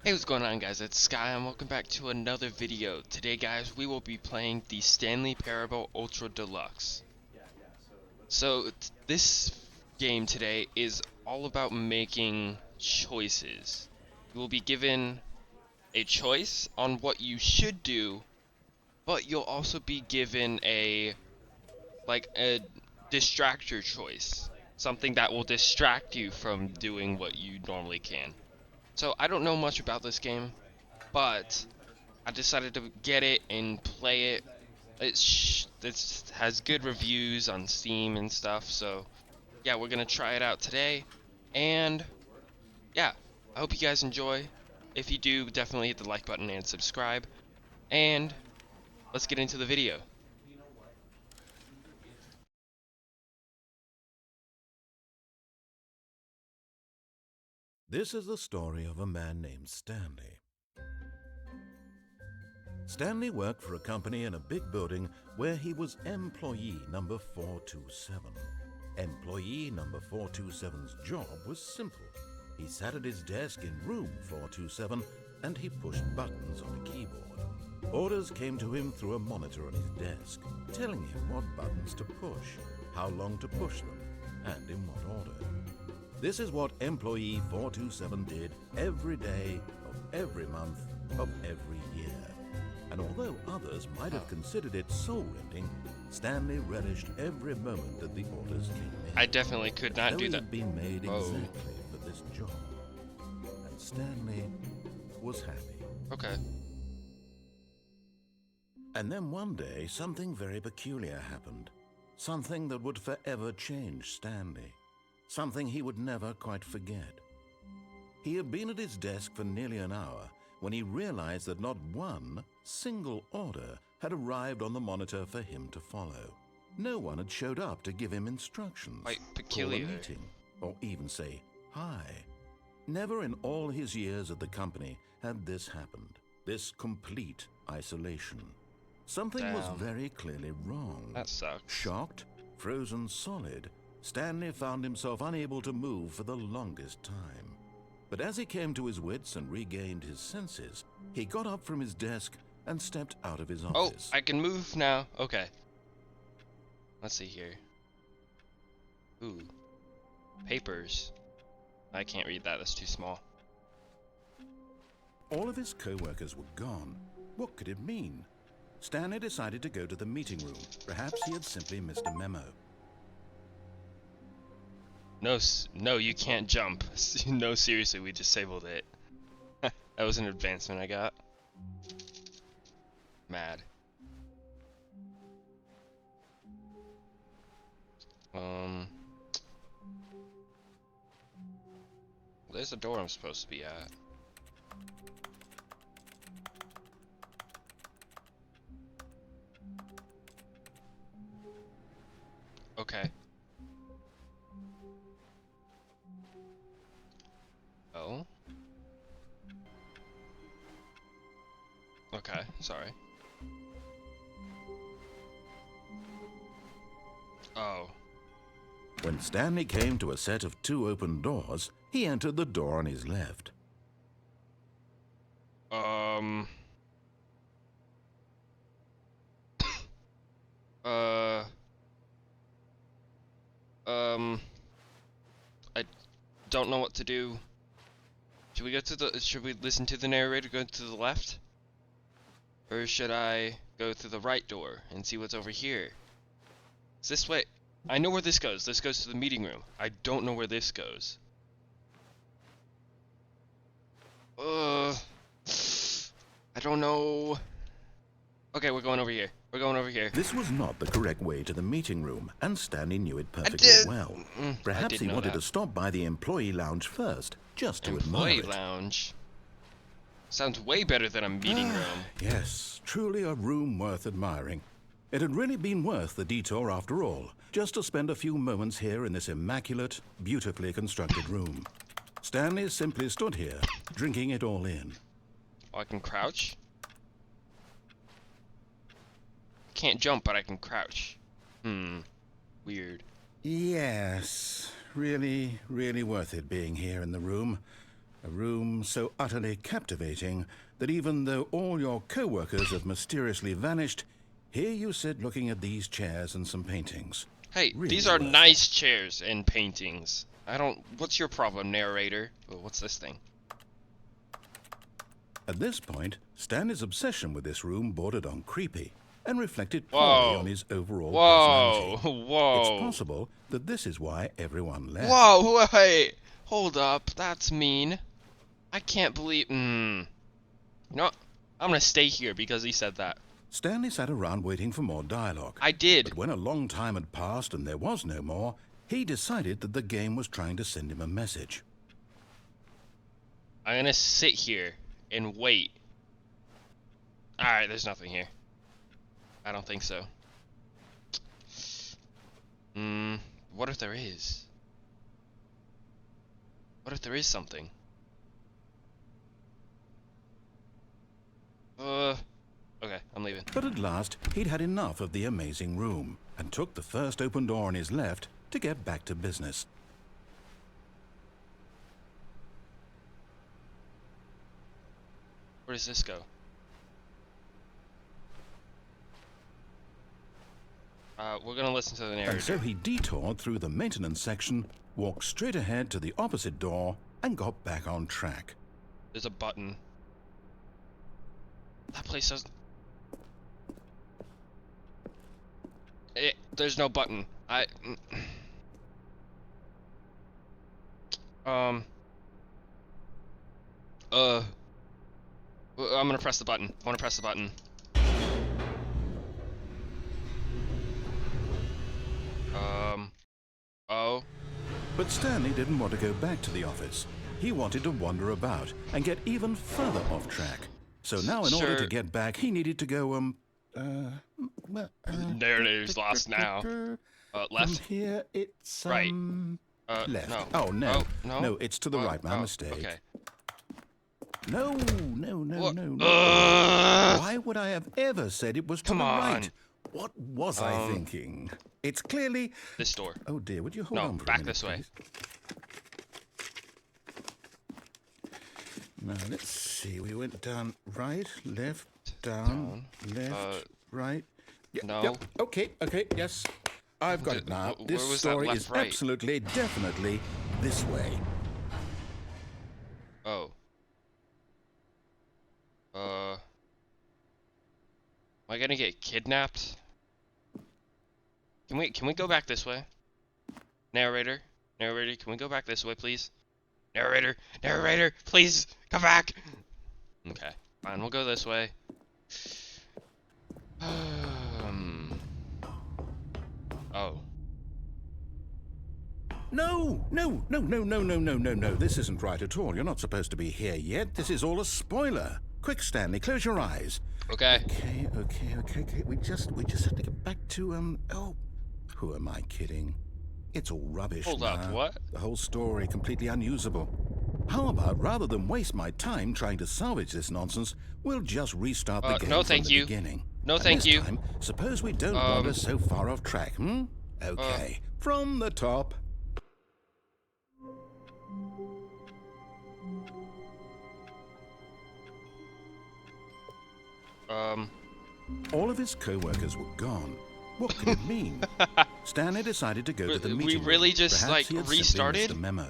Hey, what's going on, guys? It's Sky and welcome back to another video. Today, guys, we will be playing the Stanley Parable Ultra Deluxe. So this game today is all about making choices. You will be given a choice on what you should do, but you'll also be given a distractor choice, something that will distract you from doing what you normally can. So I don't know much about this game, but I decided to get it and play it. It has good reviews on Steam and stuff, so yeah, we're gonna try it out today. And yeah, I hope you guys enjoy. If you do, definitely hit the like button and subscribe. And let's get into the video. This is the story of a man named Stanley. Stanley worked for a company in a big building where he was employee number 427. Employee number 427's job was simple. He sat at his desk in room 427 and he pushed buttons on a keyboard. Orders came to him through a monitor on his desk, telling him what buttons to push, how long to push them, and in what order. This is what employee 427 did every day of every month of every year. And although others might have considered it soul-rending, Stanley relished every moment that the orders came in. I definitely could not do that. Had been made exactly for this job. And Stanley was happy. Okay. And then one day, something very peculiar happened. Something that would forever change Stanley. Something he would never quite forget. He had been at his desk for nearly an hour when he realized that not one single order had arrived on the monitor for him to follow. No one had showed up to give him instructions, Quite call peculiar. a meeting, or even say hi. Never in all his years at the company had this happened, this complete isolation. Something was very clearly wrong. That sucks. Shocked, frozen solid, Stanley found himself unable to move for the longest time. But as he came to his wits and regained his senses, he got up from his desk and stepped out of his office. Oh, I can move now. Okay. Let's see here. Ooh. Papers. I can't read that. That's too small. All of his co-workers were gone. What could it mean? Stanley decided to go to the meeting room. Perhaps he had simply missed a memo. No, you can't jump. No, seriously, we disabled it. That was an advancement I got. Mad. There's a door I'm supposed to be at. Okay. Oh. Okay, sorry. Oh. When Stanley came to a set of two open doors, he entered the door on his left. I don't know what to do. Should we listen to the narrator go to the left? Or should I go through the right door and see what's over here? Is this way? I know where this goes. This goes to the meeting room. I don't know where this goes. I don't know. Okay, we're going over here. We're going over here. This was not the correct way to the meeting room, and Stanley knew it perfectly well. Perhaps he wanted to stop by the employee lounge first, just to admire it. Employee lounge? Sounds way better than a meeting room. Yes, truly a room worth admiring. It had really been worth the detour after all, just to spend a few moments here in this immaculate, beautifully constructed room. Stanley simply stood here, drinking it all in. Oh, I can crouch? Can't jump, but I can crouch. Weird. Yes, really, really worth it being here in the room. A room so utterly captivating that even though all your co-workers have mysteriously vanished, here you sit looking at these chairs and some paintings. Hey, Really these are worth nice chairs and paintings. I don't... What's your problem, narrator? Oh, what's this thing? At this point, Stanley's obsession with this room bordered on creepy and reflected poorly on his overall personality. Whoa! It's possible that this is why everyone left. Whoa, wait! Hold up, that's mean. I can't believe... You know, I'm gonna stay here because he said that. Stanley sat around waiting for more dialogue. I did. But when a long time had passed and there was no more, he decided that the game was trying to send him a message. I'm gonna sit here and wait. Alright, there's nothing here. I don't think so. What if there is? What if there is something? Okay, I'm leaving. But at last, he'd had enough of the amazing room and took the first open door on his left to get back to business. Where does this go? We're gonna listen to the narrator. And so he detoured through the maintenance section, walked straight ahead to the opposite door, and got back on track. There's a button. That place doesn't... There's no button. I'm gonna press the button. I wanna press the button. Oh. But Stanley didn't want to go back to the office. He wanted to wander about and get even further off track. So now in order to get back, he needed to go, Narrator's lost now. Left? From here, it's, right. left. No. Oh, no. No? No, it's to the right. My mistake. Okay. No. Why would I have ever said it was to the right? What was I thinking? It's clearly... This door. Oh, dear. Would you hold on for a minute, back this way. Please? Now, let's see. We went down right, left, down, left, right. No. Yep. Okay, yes. I've got it now. This story is absolutely, definitely this way. Oh. Am I gonna get kidnapped? Can we go back this way? Narrator, can we go back this way, please? Narrator, please come back. Okay, fine, we'll go this way. Oh. No. This isn't right at all. You're not supposed to be here yet. This is all a spoiler. Quick, Stanley, close your eyes. Okay. Okay. We just have to get back to, oh, who am I kidding? It's all rubbish. Hold up, what? The whole story completely unusable. How about, rather than waste my time trying to salvage this nonsense, we'll just restart the game from the beginning. No, thank you. Time, suppose we don't wander so far off track, Okay, from the top. All of his co-workers were gone. What could it mean? Stanley decided to go to the meeting room. We really just, Perhaps like, restarted? The memo.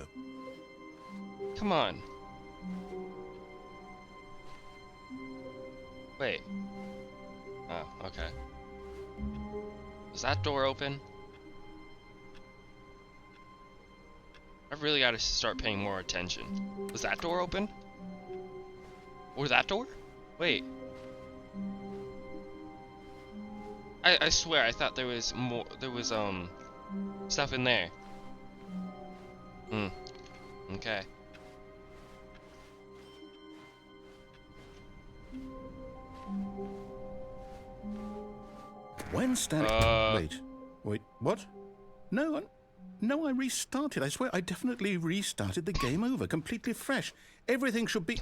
Come on. Wait. Oh, okay. Was that door open? I really gotta start paying more attention. Was that door open? Or that door? Wait. I swear, I thought there was more, stuff in there. Okay. When Stanley... Wait, what? No, I restarted. I swear, I definitely restarted the game over, completely fresh. Everything should be...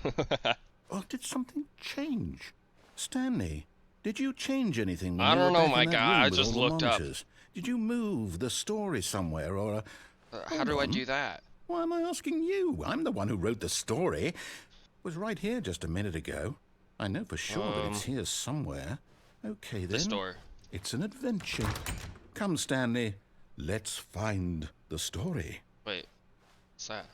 Oh, did something change? Stanley, did you change anything? I don't know, my guy. I just looked up. Did you move the story somewhere, or... how do I do that? Why am I asking you? I'm the one who wrote the story. It was right here just a minute ago. I know for sure that it's here somewhere. Okay, then. This door. It's an adventure. Come, Stanley. Let's find the story. Wait. What's that?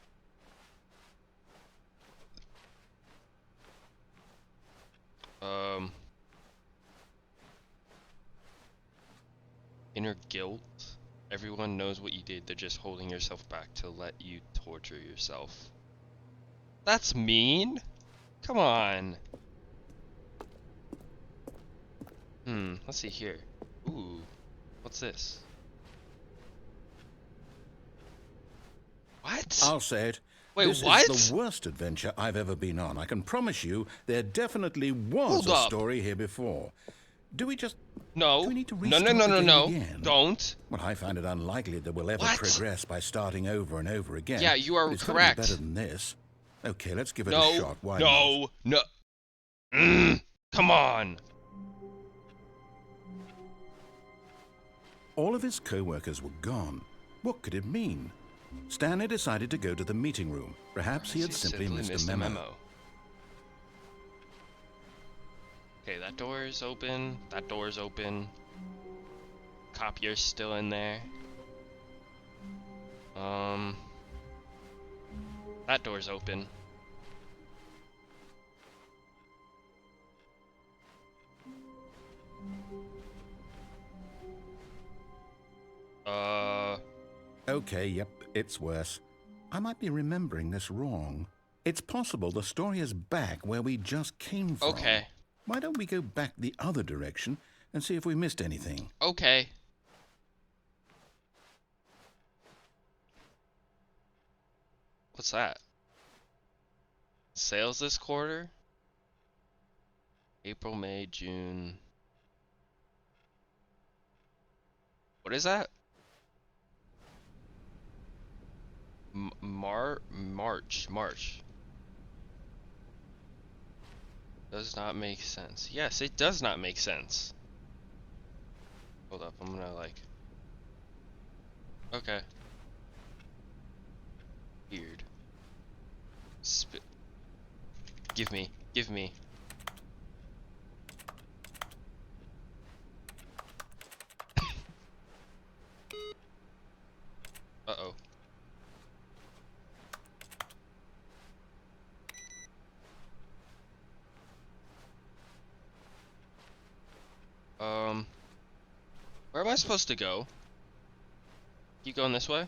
Inner guilt. Everyone knows what you did. They're just holding yourself back to let you torture yourself. That's mean. Come on. Let's see here. Ooh. What's this? What? I'll say it. Wait, this what? is the worst adventure I've ever been on. I can promise you there definitely was Hold a up. story here before. Do we just... No. Do we need to No, restart no, no, the no, game no. again? Don't. Well, I find it unlikely that we'll ever What? progress by starting over and over again. Yeah, you are But it's gotta correct. be better than this. Okay, let's give it No. a shot. Why not? No. Come on. All of his co-workers were gone. What could it mean? Stanley decided to go to the meeting room. Perhaps he had simply missed a memo. Okay, that door is open. That door is open. Copier's still in there. That door's open. Okay, yep, it's worse. I might be remembering this wrong. It's possible the story is back where we just came from. Okay. Why don't we go back the other direction and see if we missed anything? Okay. What's that? Sales this quarter? April, May, June. What is that? March. Does not make sense. Yes, it does not make sense. Hold up, I'm gonna like... Okay. Weird. Give me. Uh-oh. Where am I supposed to go? You going this way?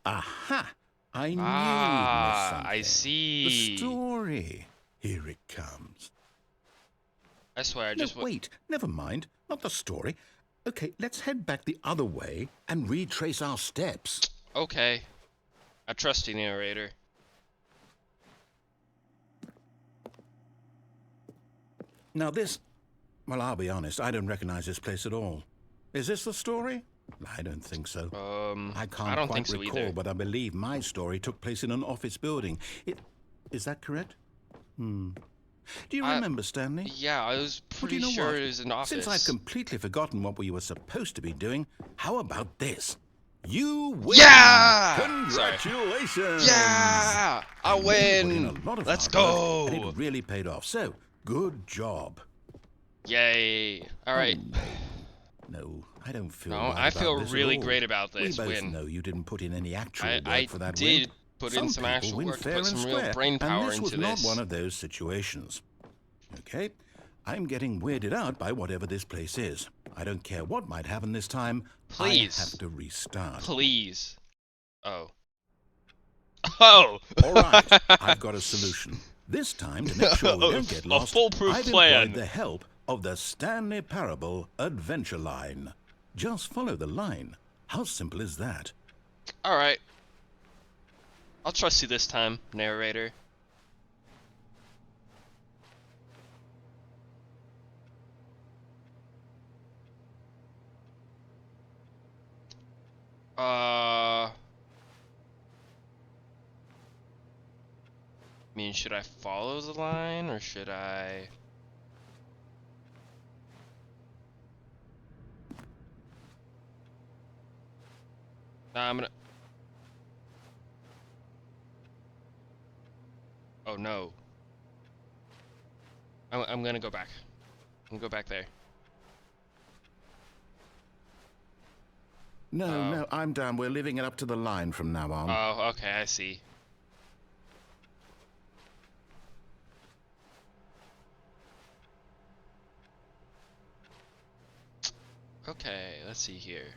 Aha! I knew we'd Ah, missed I something. see. The story. Here it comes. I swear, I No, just wait, never mind. Not the story. Okay, let's head back the other way and retrace our steps. Okay. I trust you, narrator. Now this... Well, I'll be honest, I don't recognize this place at all. Is this the story? I don't think so. I can't don't quite think so recall, either. but I believe my story took place in an office building. Is that correct? Do you remember, Stanley? Yeah, I was Well, do pretty you know sure what? it was an office. Since I've completely forgotten what we were supposed to be doing, how about this? You win! Yeah! Congratulations! Yeah! I You put in win! a lot of Let's hard work, and go! it really paid off. So, good job. Yay! All right. No, I don't feel No, right I about feel this at really all. great about this We both win. know you didn't put in any actual work I for that did win. put in some people actual win work to fair put and some real square, brain power and this was into not this. one of those situations. Okay, I'm getting weirded out by whatever this place is. I don't care what might happen this time. Please. I have to restart. Please. Oh. Oh! All right, I've got a solution. This time, to make sure we don't get lost, foolproof I've plan. employed the help of the Stanley Parable Adventure Line. Just follow the line. How simple is that? Alright. I'll trust you this time, narrator. I mean, should I follow the line, or should I... Nah, I'm gonna... Oh no. I'm gonna go back. I'm gonna go back there. No, Oh. no, I'm done. We're leaving it up to the line from now on. Oh, okay, I see. Okay, let's see here.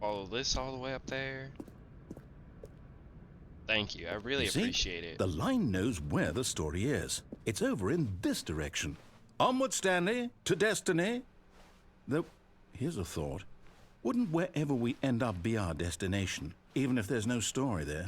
Follow this all the way up there. Thank you, I really You see? appreciate it. The line knows where the story is. It's over in this direction. Onward, Stanley, to destiny. Though, here's a thought. Wouldn't wherever we end up be our destination, even if there's no story there?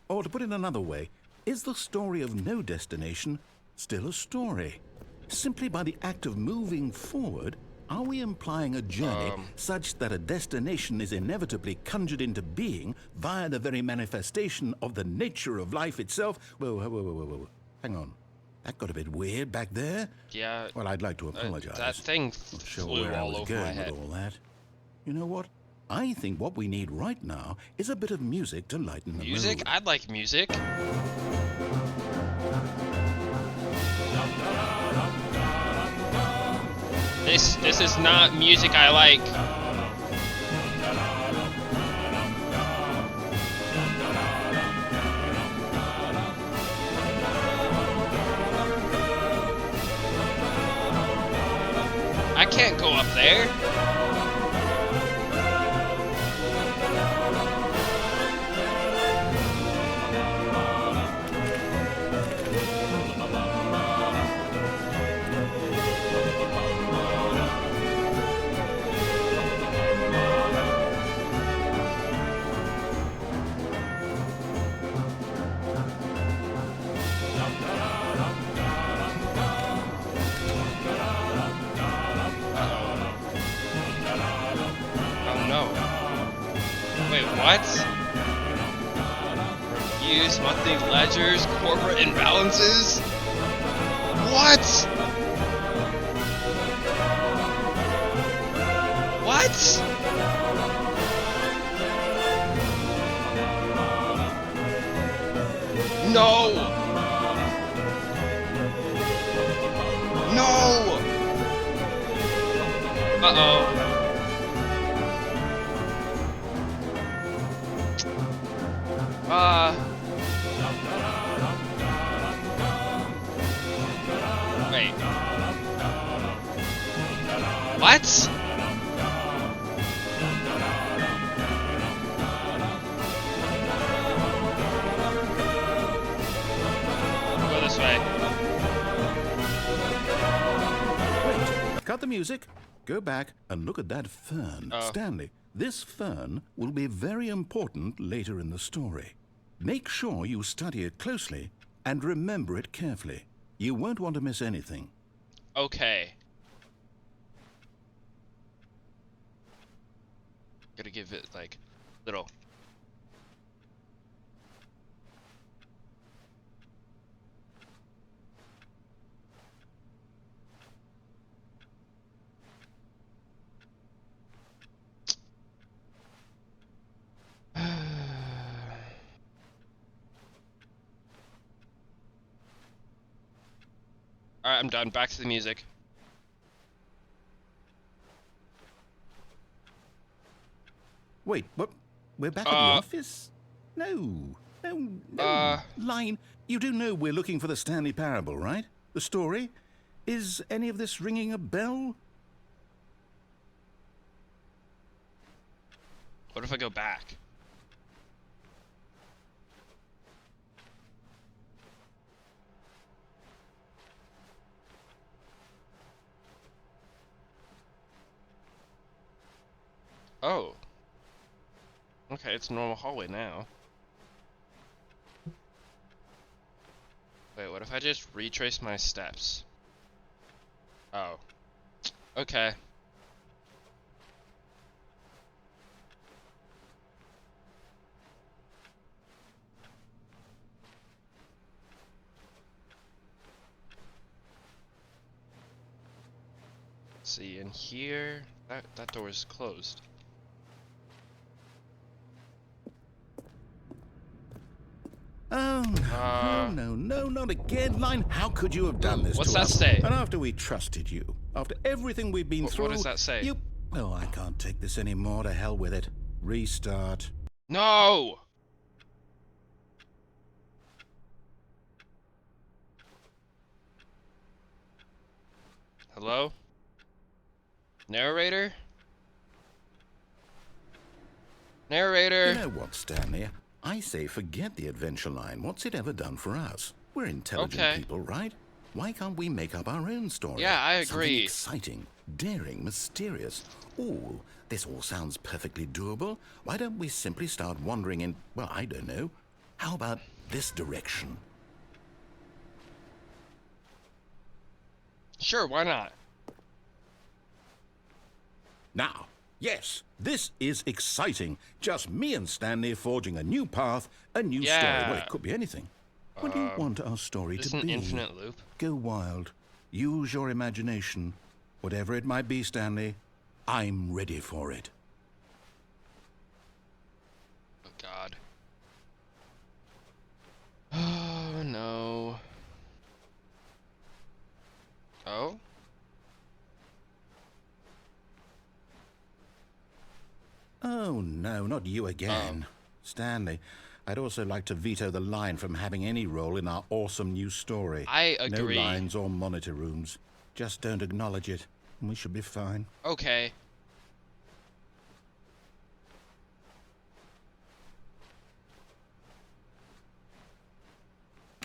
Or to put it another way, is the story of no destination still a story? Simply by the act of moving forward, are we implying a journey such that a destination is inevitably conjured into being via the very manifestation of the nature of life itself? Whoa. Hang on. That got a bit weird back there. Yeah. Well, I'd like to apologize. That thing Not sure flew where I all was over my going head. with all that. You know what? I think what we need right now is a bit of music to lighten the Music? mood. I'd like music. This is not music I like. I can't go up there. Oh no. Wait, what? Reviews, monthly ledgers, corporate imbalances? What? What? No! No! Uh-oh. Wait. What? Go this way. Wait, cut the music. Go back and look at that fern. Oh. Stanley, this fern will be very important later in the story. Make sure you study it closely and remember it carefully. You won't want to miss anything. Okay. Gotta give it like little. Alright, I'm done. Back to the music. Wait, what? We're back at the office? No. Line, you do know we're looking for the Stanley Parable, right? The story? Is any of this ringing a bell? What if I go back? Oh. Okay, it's a normal hallway now. Wait, what if I just retrace my steps? Oh. Okay. Let's see, in here, that door is closed. Oh, no, not again, Line. How could you have done this What's to that us? say? And after we trusted you, after everything we've been through, What does that say? you... Oh, I can't take this anymore. To hell with it. Restart. No! Hello? Narrator? Narrator! You know what, Stanley? I say forget the adventure line. What's it ever done for us? We're intelligent people, right? Why can't we make up our own story? Yeah, I agree. Something exciting, daring, mysterious. Ooh, this all sounds perfectly doable. Why don't we simply start wandering in, well, I don't know. How about this direction? Sure, why not? Now, yes, this is exciting. Just me and Stanley forging a new path, a new story. Well, it could be anything. What do you want our story to be? An infinite loop. Go wild. Use your imagination. Whatever it might be, Stanley, I'm ready for it. Oh, God. Oh, no. Oh? Oh, no, not you again. Stanley, I'd also like to veto the line from having any role in our awesome new story. I agree. No lines or monitor rooms. Just don't acknowledge it, and we should be fine. Okay.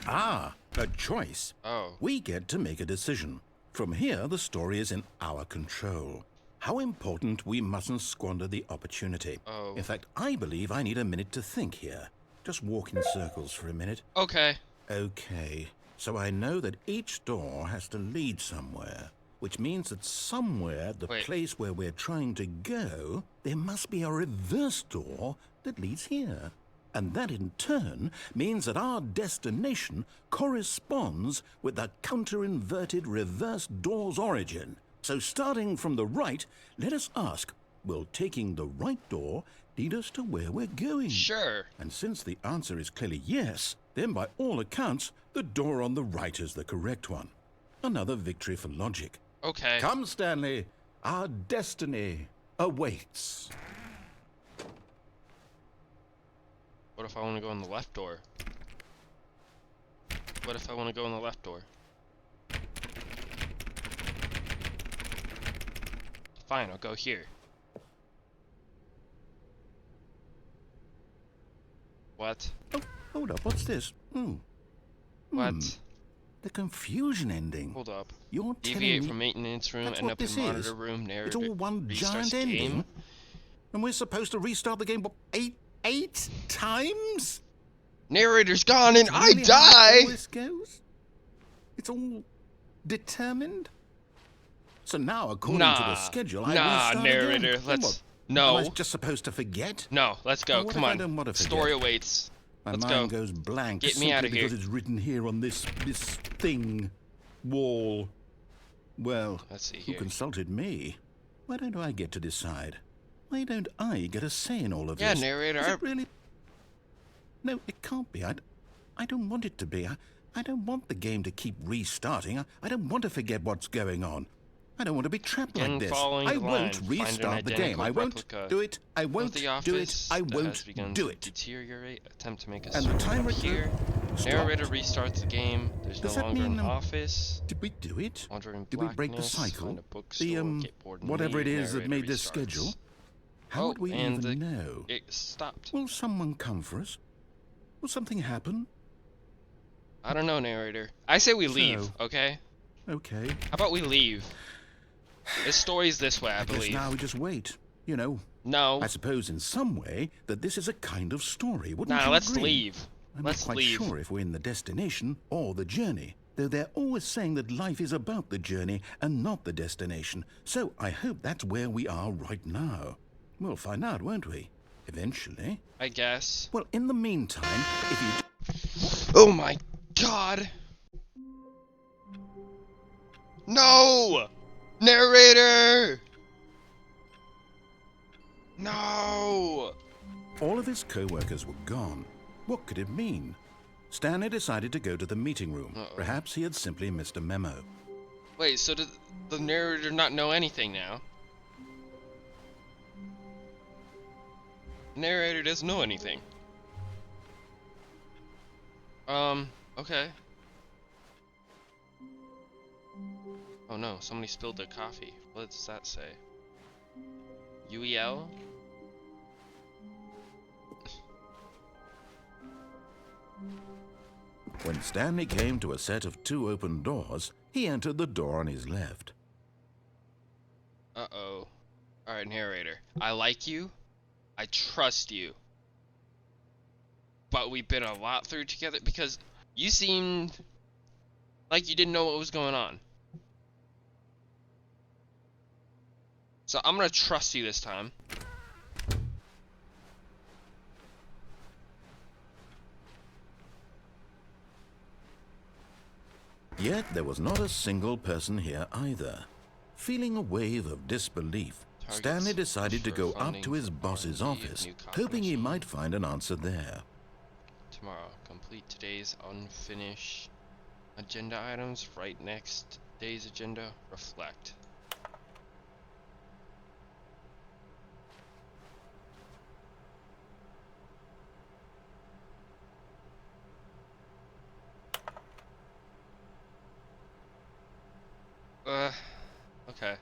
Ah, a choice. Oh. We get to make a decision. From here, the story is in our control. How important we mustn't squander the opportunity. Oh. In fact, I believe I need a minute to think here. Just walk in circles for a minute. Okay. Okay, so I know that each door has to lead somewhere, which means that somewhere at the place where we're trying to go, there must be a reverse door that leads here. And that in turn means that our destination corresponds with the counter-inverted reverse door's origin. So starting from the right, let us ask, will taking the right door lead us to where we're going? Sure. And since the answer is clearly yes, then by all accounts, the door on the right is the correct one. Another victory for logic. Okay. Come, Stanley. Our destiny awaits. What if I want to go in the left door? What if I want to go in the left door? Fine, I'll go here. What? Oh, hold up. What's this? What? The confusion ending. Hold up. You're Deviate telling from me maintenance room, that's end what up in this monitor is? room, narrator. It's all one restarts giant game. ending? And we're supposed to restart the game, what, eight times? Narrator's gone and I Really how die! all this goes? It's all determined? So now, according to the schedule, I restart narrator, again. let's... Am No. I just supposed to forget? No, let's go. What Come if I on. don't want to forget? Story awaits. My Let's mind go. goes blank Get me simply outta here. because it's written here on this thing. Wall. Well, Let's see who here. consulted me? Why don't I get to decide? Why don't I get a say in all of Yeah, this? narrator. Is it really? No, it can't be. I don't want it to be. I don't want the game to keep restarting. I don't want to forget what's going on. I don't want to be trapped like this. following I the won't line, find an restart the game. identical I won't replica do it. I of won't the do it. office I that won't has begun do to it. deteriorate. Attempt to make a And the search timer here. stopped. Narrator restarts the game. There's Does no that longer mean, an office. Did we do it? Wandering Did we break the blackness, cycle? find a bookstore, The, get bored and whatever it leave, is that narrator made this restarts. schedule? How would we and even know? It stopped. Will someone come for us? Will something happen? I don't know, narrator. I say we leave, So- okay? Okay. How about we leave? This story's this way, I guess believe. now we just wait. You know, No. I suppose in some way that this is a kind of story, wouldn't Nah, you let's agree? leave. I'm Let's not quite leave. sure if we're in the destination or the journey, though they're always saying that life is about the journey and not the destination. So I hope that's where we are right now. We'll find out, won't we? Eventually. I guess. Well, in the meantime, if you... Oh my god! No! Narrator! No! All of his co-workers were gone. What could it mean? Stanley decided to go to the meeting room. Uh-oh. Perhaps he had simply missed a memo. Wait, so did the narrator not know anything now? Narrator doesn't know anything. Okay. Oh no, somebody spilled their coffee. What does that say? UEL? When Stanley came to a set of 2 open doors, he entered the door on his left. Uh-oh. Alright, narrator. I like you. I trust you. But we've been a lot through together because you seemed like you didn't know what was going on. So I'm gonna trust you this time. Yet there was not a single person here either. Feeling a wave of disbelief, Stanley decided to go up to his boss's office, hoping he might find an answer there. Tomorrow, complete today's unfinished agenda items. Right next day's agenda, reflect. Okay.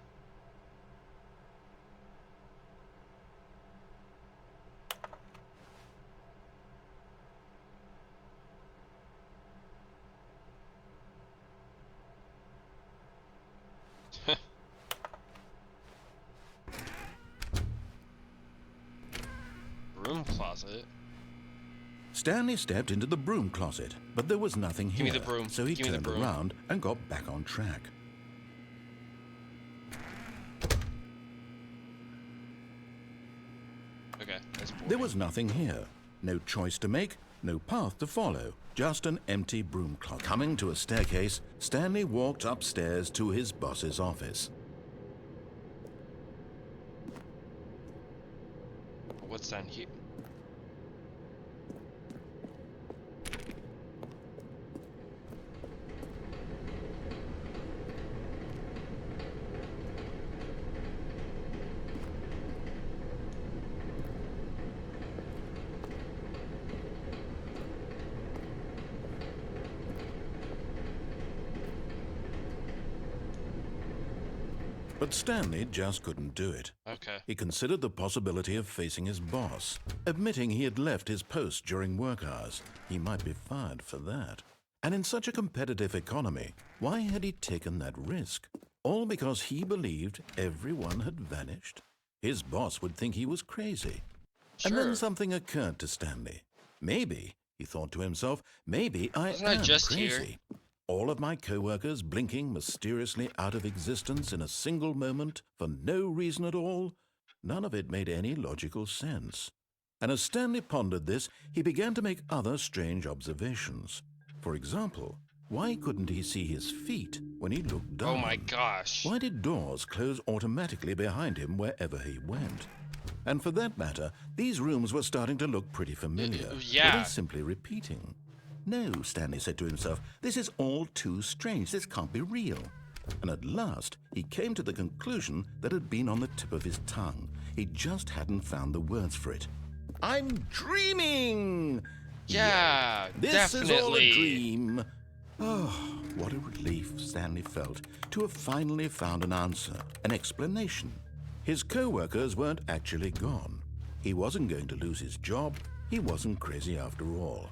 Broom closet. Stanley stepped into the broom closet, but there was nothing here. Give me the broom. So he Give me the turned broom. around and got back on track. Okay, that's boring. There was nothing here. No choice to make, no path to follow, just an empty broom closet. Coming to a staircase, Stanley walked upstairs to his boss's office. What's down here? But Stanley just couldn't do it. Okay. He considered the possibility of facing his boss, admitting he had left his post during work hours. He might be fired for that. And in such a competitive economy, why had he taken that risk? All because he believed everyone had vanished? His boss would think he was crazy. Sure. And then something occurred to Stanley. Maybe, he thought to himself, maybe I Wasn't I am just crazy. here? All of my co-workers blinking mysteriously out of existence in a single moment for no reason at all? None of it made any logical sense. And as Stanley pondered this, he began to make other strange observations. For example, why couldn't he see his feet when he looked down? Oh my gosh. Why did doors close automatically behind him wherever he went? And for that matter, these rooms were starting to look pretty familiar. Yeah. Were they simply repeating? No, Stanley said to himself, this is all too strange. This can't be real. And at last, he came to the conclusion that had been on the tip of his tongue. He just hadn't found the words for it. I'm dreaming! Yeah, This definitely. is all a dream. Oh, what a relief Stanley felt to have finally found an answer, an explanation. His co-workers weren't actually gone. He wasn't going to lose his job. He wasn't crazy after all.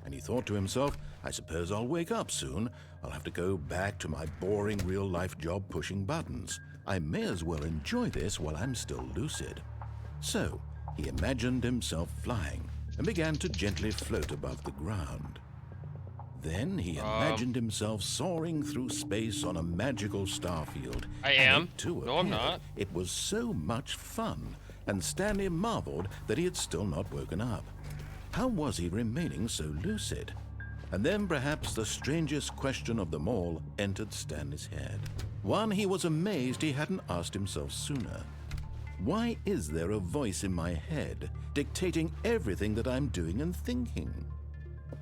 And he thought to himself, I suppose I'll wake up soon. I'll have to go back to my boring real-life job pushing buttons. I may as well enjoy this while I'm still lucid. So, he imagined himself flying and began to gently float above the ground. Then he imagined himself soaring through space on a magical starfield. I And am. it too No, I'm appeared. not. It was so much fun, and Stanley marveled that he had still not woken up. How was he remaining so lucid? And then perhaps the strangest question of them all entered Stanley's head. One he was amazed he hadn't asked himself sooner. Why is there a voice in my head dictating everything that I'm doing and thinking?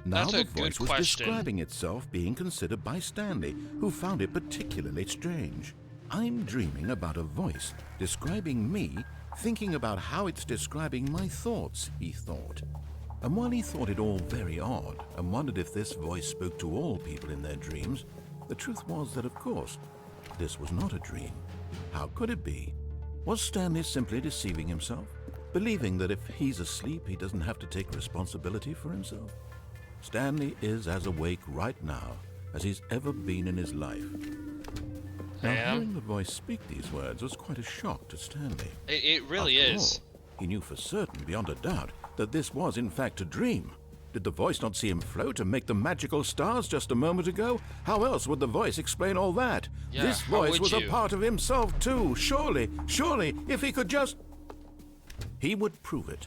Now That's the a good voice was question. describing itself being considered by Stanley, who found it particularly strange. I'm dreaming about a voice describing me, thinking about how it's describing my thoughts, he thought. And while he thought it all very odd and wondered if this voice spoke to all people in their dreams, the truth was that, of course, this was not a dream. How could it be? Was Stanley simply deceiving himself, believing that if he's asleep, he doesn't have to take responsibility for himself? Stanley is as awake right now as he's ever been in his life. Now, hearing the voice speak these words was quite a shock to Stanley. It really After is. all, he knew for certain, beyond a doubt, that this was in fact a dream. Did the voice not see him float and make the magical stars just a moment ago? How else would the voice explain all that? Yeah, This how voice would was you? a part of himself too. Surely, if he could just... He would prove it.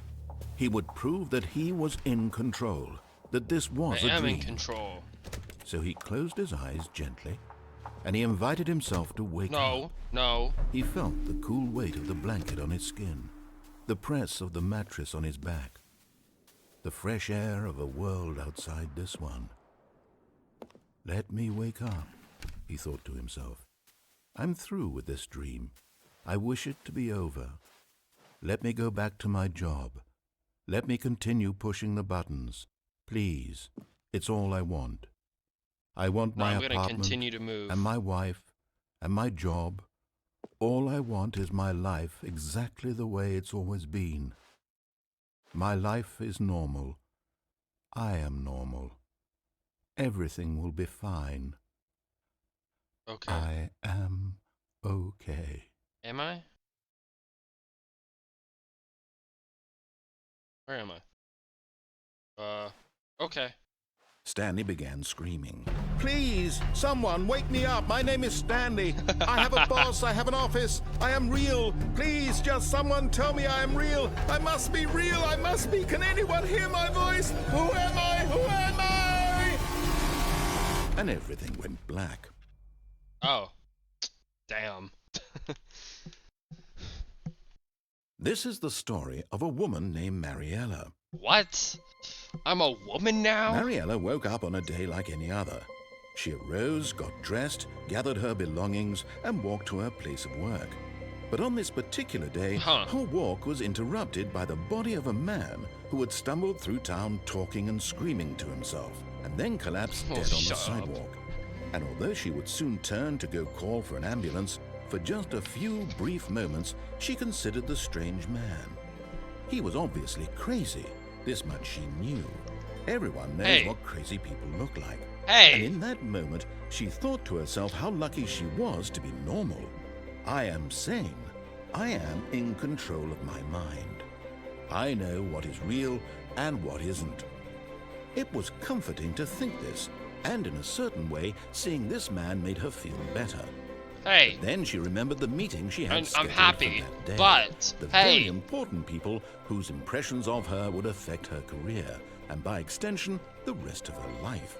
He would prove that he was in control, that this was I a am dream. in control. So he closed his eyes gently, and he invited himself to wake up. No. He felt the cool weight of the blanket on his skin, the press of the mattress on his back, the fresh air of a world outside this one. Let me wake up, he thought to himself. I'm through with this dream. I wish it to be over. Let me go back to my job. Let me continue pushing the buttons. Please, it's all I want. I want my I'm gonna apartment continue to move. and my wife and my job. All I want is my life exactly the way it's always been. My life is normal. I am normal. Everything will be fine. Okay. I am okay. Am I? Where am I? Okay. Stanley began screaming. Please, someone, wake me up. My name is Stanley. I have a boss. I have an office. I am real. Please, just someone tell me I am real. I must be real. I must be. Can anyone hear my voice? Who am I? Who am I? And everything went black. Oh. Damn. This is the story of a woman named Mariella. What? I'm a woman now? Mariella woke up on a day like any other. She arose, got dressed, gathered her belongings, and walked to her place of work. But on this particular day, her walk was interrupted by the body of a man who had stumbled through town talking and screaming to himself, and then collapsed dead on the shut up. sidewalk. And although she would soon turn to go call for an ambulance, for just a few brief moments, she considered the strange man. He was obviously crazy. This much she knew. Everyone knows what crazy people look like. And in that moment, she thought to herself how lucky she was to be normal. I am sane. I am in control of my mind. I know what is real and what isn't. It was comforting to think this, and in a certain way, seeing this man made her feel better. Hey. But then she remembered the meeting she had scheduled I'm happy, for that day. but the hey. very important people whose impressions of her would affect her career, and by extension, the rest of her life.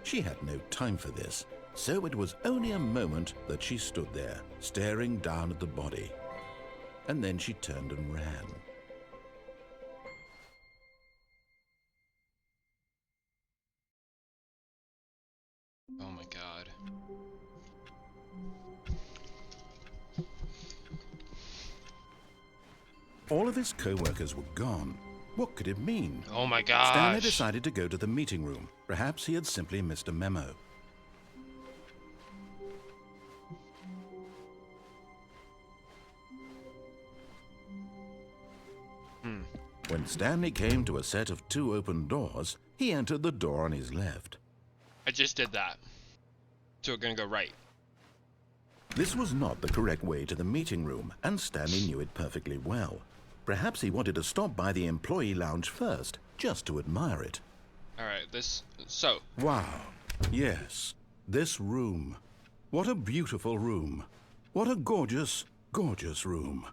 She had no time for this, so it was only a moment that she stood there, staring down at the body. And then she turned and ran. Oh my god. All of his co-workers were gone. What could it mean? Oh my gosh. Stanley decided to go to the meeting room. Perhaps he had simply missed a memo. When Stanley came to a set of 2 open doors, he entered the door on his left. I just did that. So we're gonna go right. This was not the correct way to the meeting room, and Stanley knew it perfectly well. Perhaps he wanted to stop by the employee lounge first, just to admire it. Alright, so. Wow. Yes, this room. What a beautiful room. What a gorgeous, gorgeous room.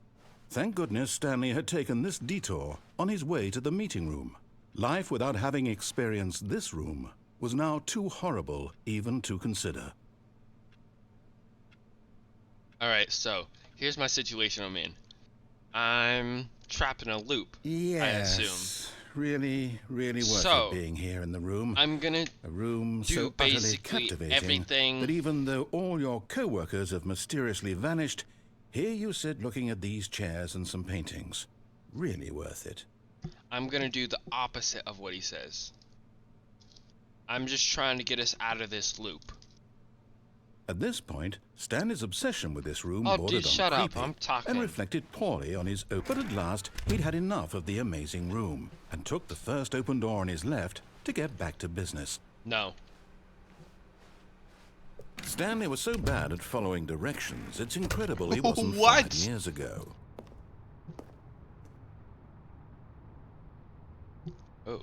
Thank goodness Stanley had taken this detour on his way to the meeting room. Life without having experienced this room was now too horrible even to consider. Alright, so, here's my situation I'm in. I'm trapped in a loop, Yes. I assume. Really, really worth it So, being here in the room. I'm gonna A room do so utterly basically captivating everything. that even though all your co-workers have mysteriously vanished, here you sit looking at these chairs and some paintings. Really worth it. I'm gonna do the opposite of what he says. I'm just trying to get us out of this loop. At this point, Stanley's obsession with this room Oh, bordered dude, on shut up. creepy I'm talking. and reflected poorly on his own. But at last, he'd had enough of the amazing room and took the first open door on his left to get back to business. No. Stanley was so bad at following directions, it's incredible he wasn't What? 5 years ago. Oh.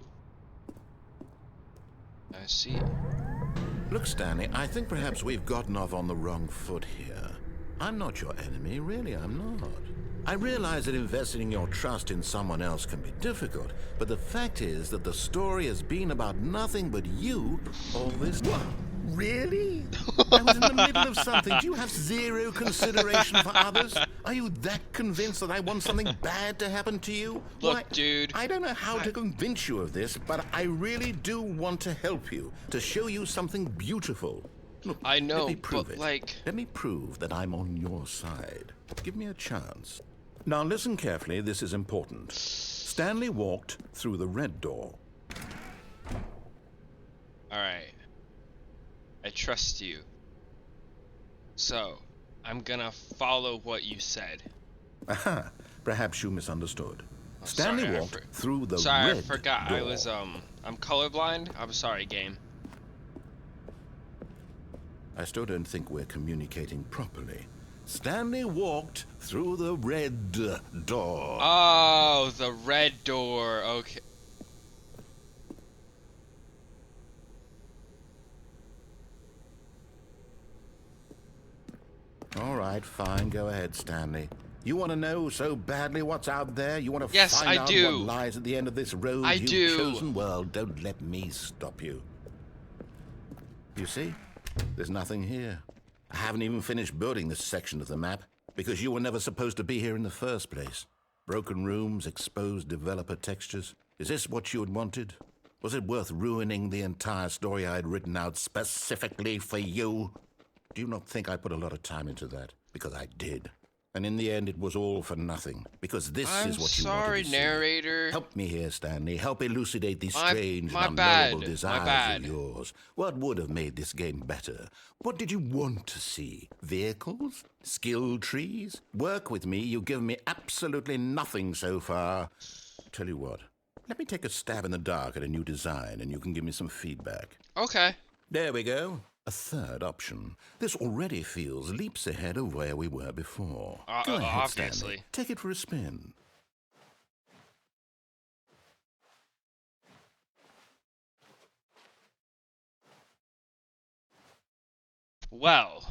I see. Look, Stanley, I think perhaps we've gotten off on the wrong foot here. I'm not your enemy, really, I'm not. I realize that investing your trust in someone else can be difficult, but the fact is that the story has been about nothing but you all this time. Really? I was in the middle of something. Do you have zero consideration for others? Are you that convinced that I want something bad to happen to you? Look, Why, dude. I don't know how to convince you of this, but I really do want to help you, to show you something beautiful. Look, I know, let me prove but it. like... Let me prove that I'm on your side. Give me a chance. Now listen carefully, this is important. Stanley walked through the red door. Alright. I trust you. So, I'm gonna follow what you said. Aha, perhaps you misunderstood. Oh, Stanley sorry, walked through the sorry, red I forgot. door. I was, I'm colorblind. I'm sorry, game. I still don't think we're communicating properly. Stanley walked through the red door. Oh, the red door. Okay. All right, fine. Go ahead, Stanley. You want to know so badly what's out there? You want to Yes, find I out do. what lies at the end of this road I you've do. chosen? Well, don't let me stop you. You see? There's nothing here. I haven't even finished building this section of the map because you were never supposed to be here in the first place. Broken rooms, exposed developer textures. Is this what you had wanted? Was it worth ruining the entire story I had written out specifically for you? Do you not think I put a lot of time into that? Because I did. And in the end, it was all for nothing. Because this is what you wanted to see. Narrator. Help me here, Stanley. Help elucidate these My strange and bad. unknowable My desires bad. of yours. What would have made this game better? What did you want to see? Vehicles? Skill trees? Work with me. You've given me absolutely nothing so far. Tell you what. Let me take a stab in the dark at a new design, and you can give me some feedback. Okay. There we go. A third option. This already feels leaps ahead of where we were before. Go ahead, Obviously. Stanley. Take it for a spin. Well.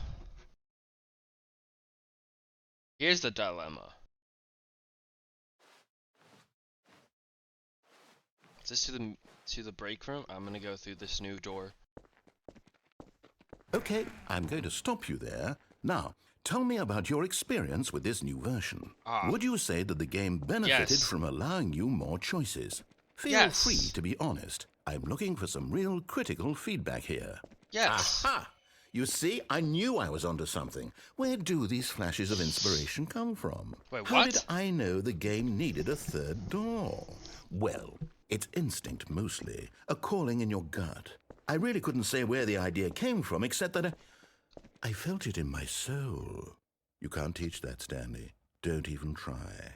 Here's the dilemma. Is this to the break room? I'm gonna go through this new door. Okay, I'm going to stop you there. Now, tell me about your experience with this new version. Would you say that the game benefited Yes. from allowing you more choices? Feel Yes. free to be honest. I'm looking for some real critical feedback here. Yes. Aha! You see, I knew I was onto something. Where do these flashes of inspiration come from? Wait, How what? did I know the game needed a third door? Well, it's instinct mostly, a calling in your gut. I really couldn't say where the idea came from, except that I felt it in my soul. You can't teach that, Stanley. Don't even try.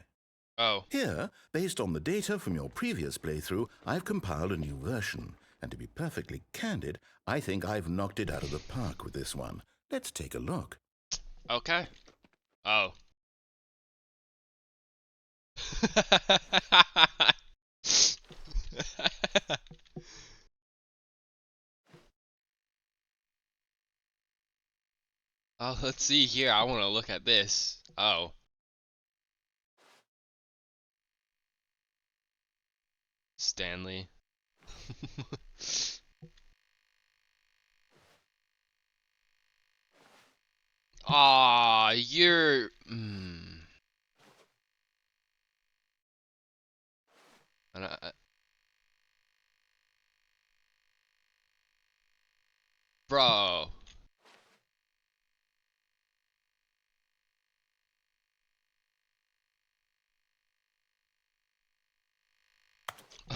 Oh. Here, based on the data from your previous playthrough, I've compiled a new version. And to be perfectly candid, I think I've knocked it out of the park with this one. Let's take a look. Okay. Oh. Oh, let's see here. I want to look at this. Oh. Stanley. Aw, you're... And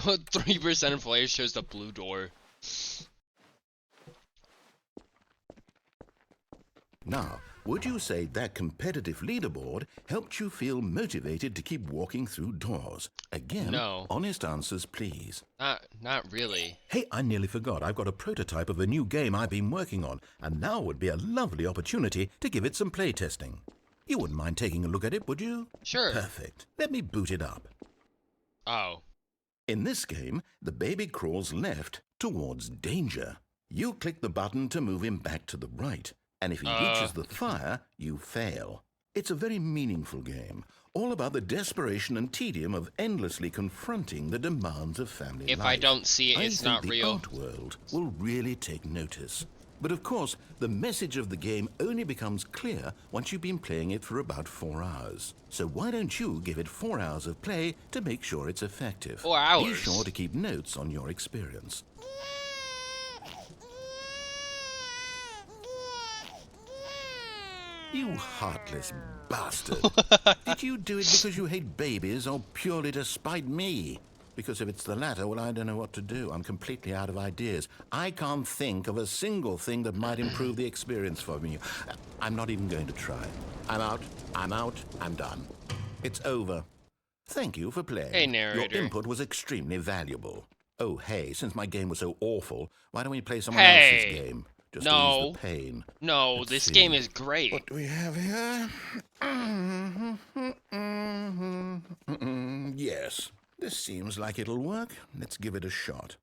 3% of players chose the blue door. Now, would you say that competitive leaderboard helped you feel motivated to keep walking through doors? Again, No. honest answers, please. Not really. Hey, I nearly forgot. I've got a prototype of a new game I've been working on, and now would be a lovely opportunity to give it some playtesting. You wouldn't mind taking a look at it, would you? Sure. Perfect. Let me boot it up. Oh. In this game, the baby crawls left towards danger. You click the button to move him back to the right, and if he reaches the fire, you fail. It's a very meaningful game, all about the desperation and tedium of endlessly confronting the demands of family life. If I don't see it, it's not real. I think the art world will really take notice. But of course, the message of the game only becomes clear once you've been playing it for about 4 hours. So why don't you give it 4 hours of play to make sure it's effective? 4 hours? Be sure to keep notes on your experience. You heartless bastard. Did you do it because you hate babies or purely to spite me? Because if it's the latter, well, I don't know what to do. I'm completely out of ideas. I can't think of a single thing that might improve the experience for me. I'm not even going to try. I'm out. I'm done. It's over. Thank you for playing. Hey, narrator. Your input was extremely valuable. Oh, hey, since my game was so awful, why don't we play someone Hey. else's game? Just No. to ease the pain. No, Let's this see. game is great. What do we have here? Yes, this seems like it'll work. Let's give it a shot.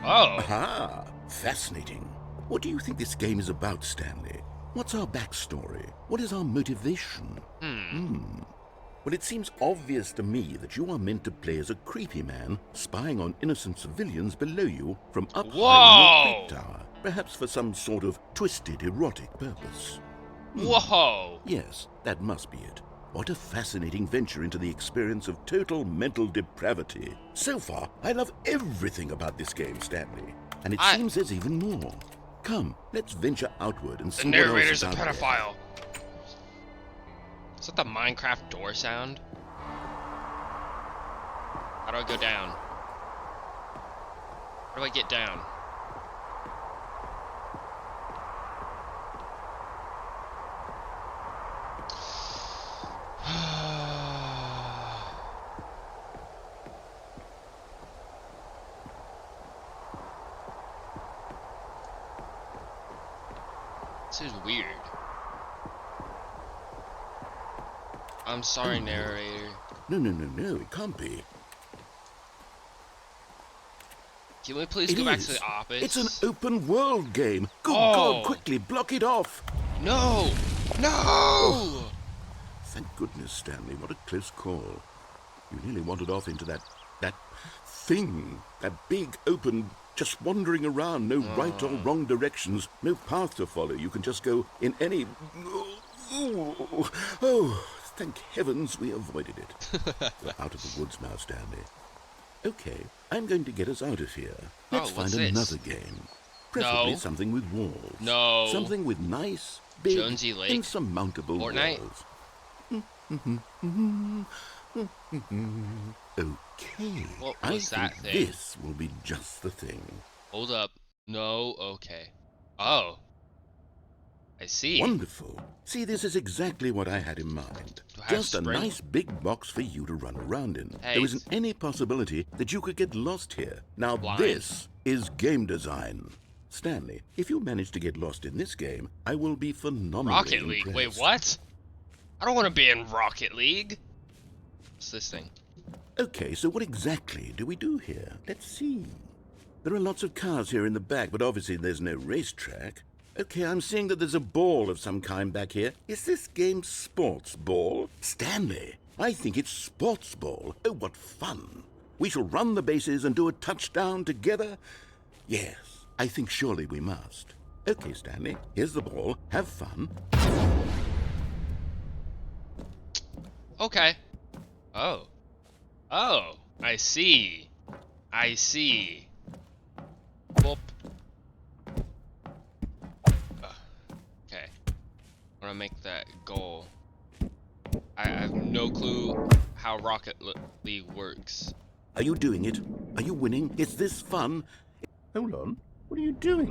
Oh. Aha! Fascinating. What do you think this game is about, Stanley? What's our backstory? What is our motivation? Well, it seems obvious to me that you are meant to play as a creepy man spying on innocent civilians below you from up high in your creep tower, perhaps for some sort of twisted erotic purpose. Whoa. Yes, that must be it. What a fascinating venture into the experience of total mental depravity. So far, I love everything about this game, Stanley. And it seems there's even more. Come, let's venture outward and The see what else narrator's is a out there. pedophile. Is that the Minecraft door sound? How do I go down? How do I get down? This is weird. I'm sorry, narrator. No, it can't be. Can we please It go back to is. the office? It's an open world game. Good Oh. God, quickly, block it off. No! No! Thank goodness, Stanley. What a close call. You nearly wandered off into that thing. That big, open, just wandering around. No right or wrong directions. No path to follow. You can just go in any... Oh, thank heavens we avoided it. We're out of the woods now, Stanley. Okay, I'm going to get us out of here. Let's what's find this? another game. Preferably No. something with walls. No. Something with nice, big, Jonesy Lake? insurmountable Fortnite? walls. Okay. What I was that think thing? this will be just the thing. Hold up. No, okay. Oh. I see. Wonderful. See, this is exactly what I had in mind. Do I have Just a spring? nice big box for you to run around in. Hey. There isn't any possibility that you could get lost here. Now Blind. this is game design. Stanley, if you manage to get lost in this game, I will be phenomenally Rocket League. impressed. Wait, what? I don't want to be in Rocket League. What's this thing? Okay, so what exactly do we do here? Let's see. There are lots of cars here in the back, but obviously there's no racetrack. Okay, I'm seeing that there's a ball of some kind back here. Is this game sports ball? Stanley, I think it's sports ball. Oh, what fun. We shall run the bases and do a touchdown together? Yes, I think surely we must. Okay, Stanley, here's the ball. Have fun. Okay. Oh. Oh. I see. I see. Boop. Okay. I want to make that goal. I have no clue how Rocket League works. Are you doing it? Are you winning? Is this fun? Hold on. What are you doing?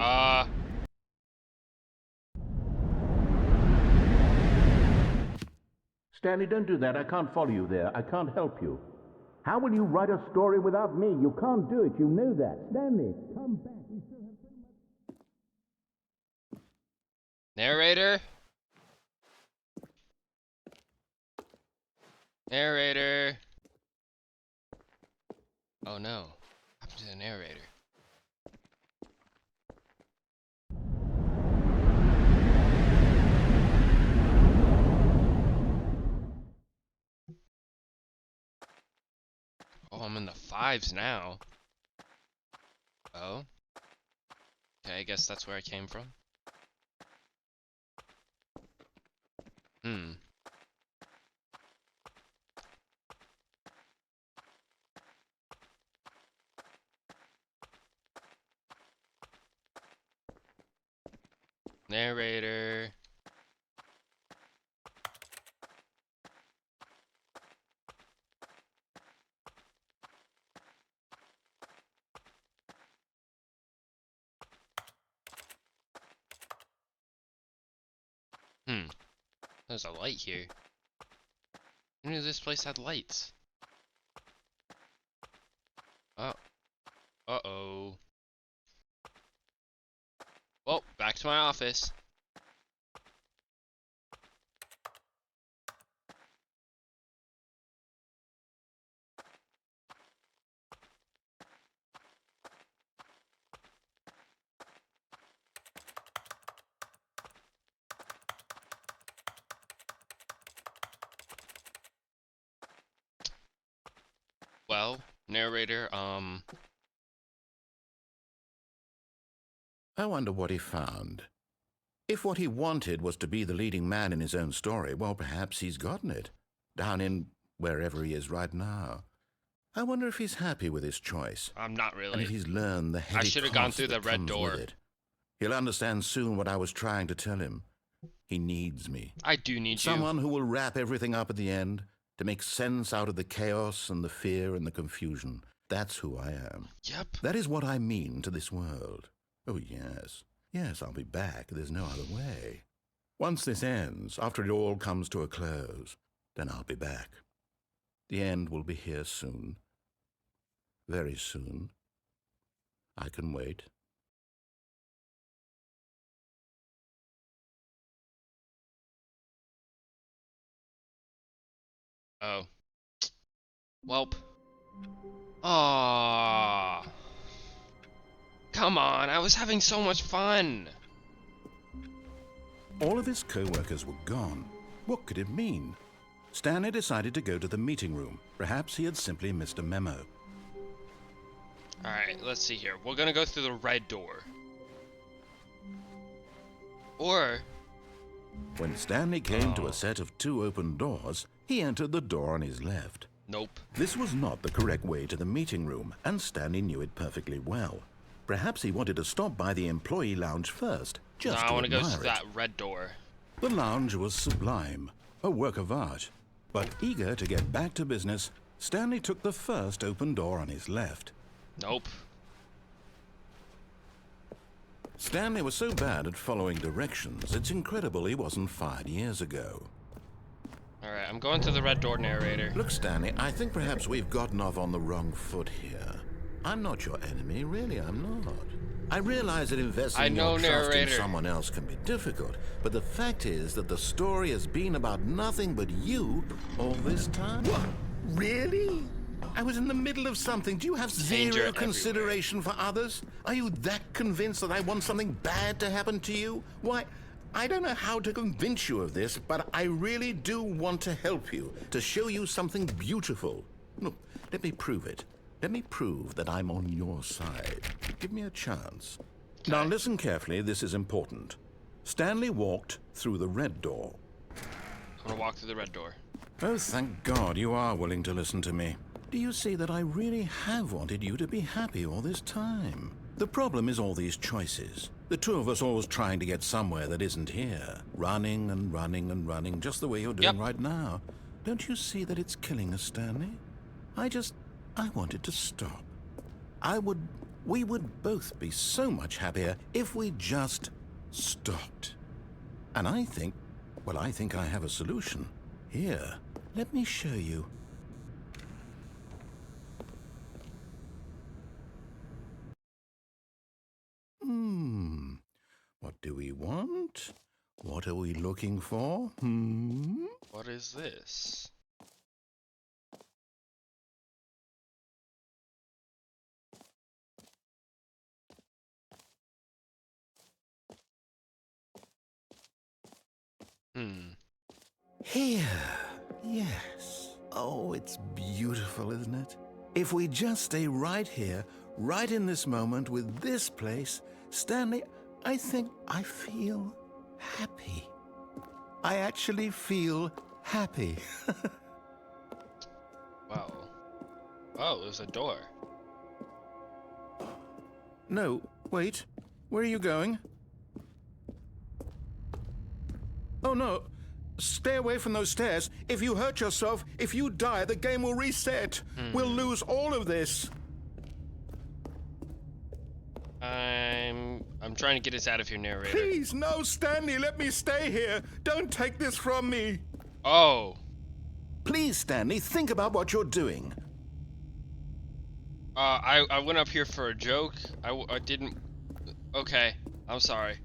Stanley, don't do that. I can't follow you there. I can't help you. How will you write a story without me? You can't do it. You know that. Stanley, come back. We still have so much... Narrator? Narrator? Oh no. What happened to the narrator? Oh, I'm in the 5s now. Oh. Okay, I guess that's where I came from. Narrator. There's a light here. I knew this place had lights. Oh. Uh-oh. Well, back to my office. Well, narrator, I wonder what he found. If what he wanted was to be the leading man in his own story, well, perhaps he's gotten it. Down in wherever he is right now. I wonder if he's happy with his choice. I'm not really. And if he's learned the heavy I should have gone cost through the that red comes door. with it. He'll understand soon what I was trying to tell him. He needs me. I do need Someone who will wrap everything up at the end, to make sense out of the chaos and the fear and the confusion. That's who I am. Yep. That is what I mean to this world. Oh, yes. Yes, I'll be back. There's no other way. Once this ends, after it all comes to a close, then I'll be back. The end will be here soon. Very soon. I can wait. Oh. Welp. Aww. Come on, I was having so much fun. All of his co-workers were gone. What could it mean? Stanley decided to go to the meeting room. Perhaps he had simply missed a memo. Alright, let's see here. We're gonna go through the red door. Or... When Stanley came to a set of 2 open doors, he entered the door on his left. Nope. This was not the correct way to the meeting room, and Stanley knew it perfectly well. Perhaps he wanted to stop by the employee lounge first, just to I want to go admire through that red door. The lounge was sublime, a work of art. But eager to get back to business, Stanley took the first open door on his left. Nope. Stanley was so bad at following directions, it's incredible he wasn't fired years ago. Alright, I'm going to the red door, narrator. Look, Stanley, I think perhaps we've gotten off on the wrong foot here. I'm not your enemy, really, I'm not. I realize that investing your trust in someone else can be difficult, but the fact is that the story has been about nothing but you all this time. What? Really? I was in the middle of something. Do you have zero consideration for others? Are you that convinced that I want something bad to happen to you? Why, I don't know how to convince you of this, but I really do want to help you, to show you something beautiful. Look, let me prove it. Let me prove that I'm on your side. Give me a chance. Okay. Now listen carefully, this is important. Stanley walked through the red door. I'm gonna walk through the red door. Oh, thank God you are willing to listen to me. Do you see that I really have wanted you to be happy all this time? The problem is all these choices. The two of us always trying to get somewhere that isn't here. Running and running and running, just the way you're doing right now. Don't you see that it's killing us, Stanley? I want it to stop. We would both be so much happier if we just stopped. And I think I have a solution. Here, let me show you. What do we want? What are we looking for? What is this? Here. Yes. Oh, it's beautiful, isn't it? If we just stay right here, right in this moment with this place, Stanley, I think I feel happy. I actually feel happy. Wow. Oh, there's a door. No, wait. Where are you going? Oh, no. Stay away from those stairs. If you hurt yourself, if you die, the game will reset. We'll lose all of this. I'm trying to get us out of here, narrator. Please, no, Stanley, let me stay here. Don't take this from me. Oh. Please, Stanley, think about what you're doing. I went up here for a joke. I didn't. Okay, I'm sorry.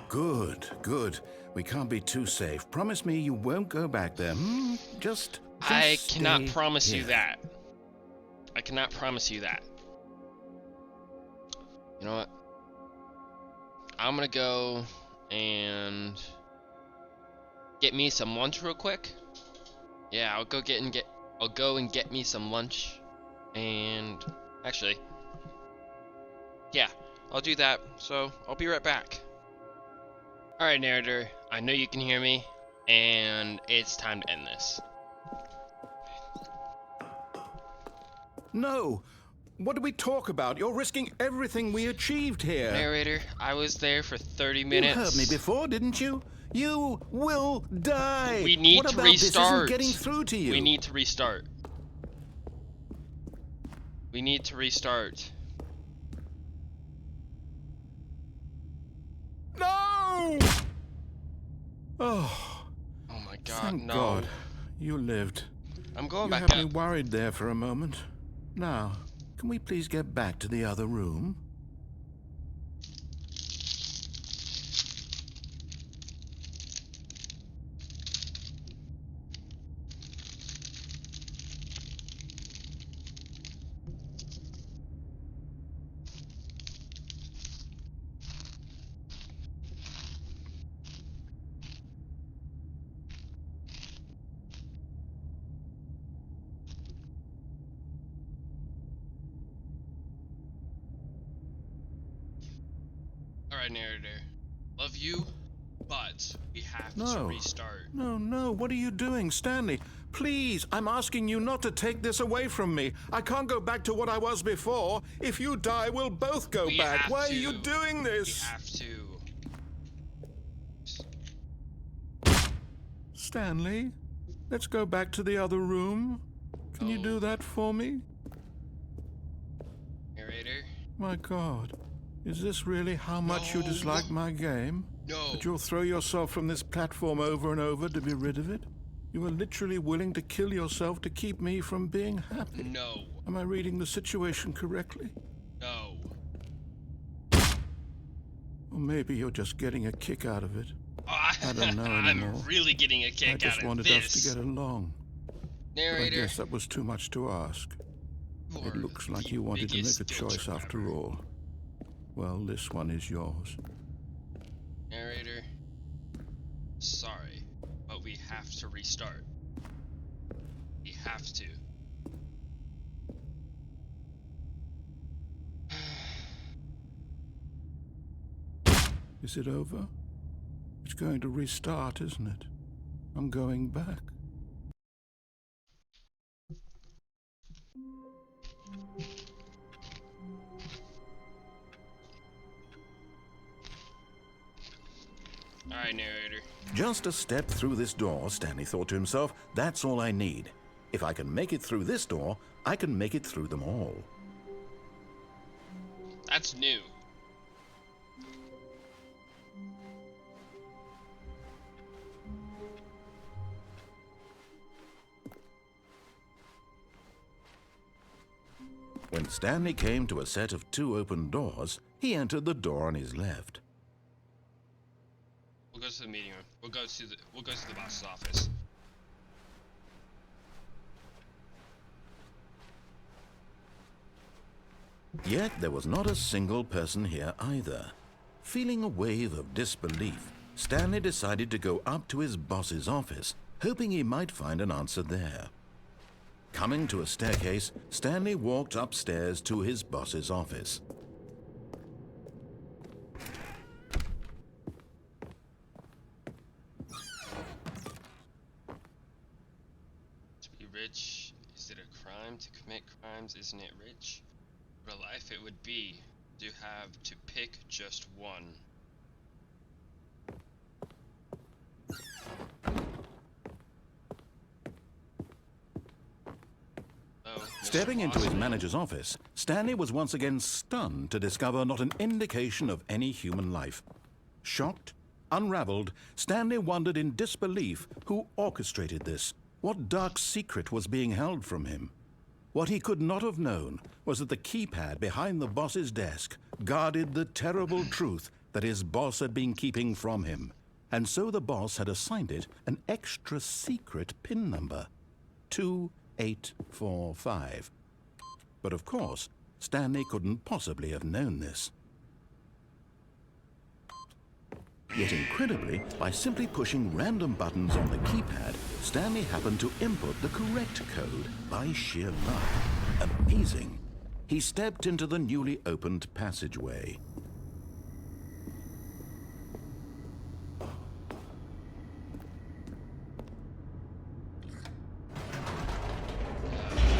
Good, good. We can't be too safe. Promise me you won't go back there. Just I cannot stay promise you here. that. I cannot promise you that. You know what? I'm gonna go and get me some lunch real quick. Yeah, I'll go and get me some lunch. And actually, yeah, I'll do that. So I'll be right back. Alright, narrator, I know you can hear me, and it's time to end this. No. What did we talk about? You're risking everything we achieved here. Narrator, I was there for 30 minutes. You heard me before, didn't you? You will die. We need what to about restart. This isn't getting through to you? We need to restart. We need to restart. No! Oh. Oh my god, Thank no. God. You lived. I'm going You back had me up. worried there for a moment. Now, can we please get back to the other room? Alright, narrator. Love you, but we have to No. restart. No, what are you doing, Stanley? Please, I'm asking you not to take this away from me. I can't go back to what I was before. If you die, we'll both go We back. have Why to. are you doing We this? have to. Stanley, let's go back to the other room. Can you do that for me? Narrator? My God, is this really how much you No. dislike my game? No. That you'll throw yourself from this platform over and over to be rid of it? You are literally willing to kill yourself to keep me from being happy. No. Am I reading the situation correctly? No. Or maybe you're just getting a kick out of it. I don't know I'm anymore. really getting a I kick out just of wanted this. us to get along. But I Narrator, guess that was too much to ask. you It are looks like the you wanted to make biggest a choice guilt after trapper. all. Well, this one is yours. Narrator, sorry, but we have to restart. We have to. Is it over? It's going to restart, isn't it? I'm going back. Alright, narrator. Just a step through this door, Stanley thought to himself. That's all I need. If I can make it through this door, I can make it through them all. That's new. When Stanley came to a set of 2 open doors, he entered the door on his left. We'll go to the meeting room. We'll go to the boss's office. Yet there was not a single person here either. Feeling a wave of disbelief, Stanley decided to go up to his boss's office, hoping he might find an answer there. Coming to a staircase, Stanley walked upstairs to his boss's office. To be rich, is it a crime to commit crimes? Isn't it rich? What a life it would be to have to pick just one. Stepping into his manager's office, Stanley was once again stunned to discover not an indication of any human life. Shocked, unraveled, Stanley wondered in disbelief who orchestrated this, what dark secret was being held from him. What he could not have known was that the keypad behind the boss's desk guarded the terrible truth that his boss had been keeping from him, and so the boss had assigned it an extra secret PIN number, 2845. But of course, Stanley couldn't possibly have known this. Yet incredibly, by simply pushing random buttons on the keypad, Stanley happened to input the correct code by sheer luck. Amazing. He stepped into the newly opened passageway.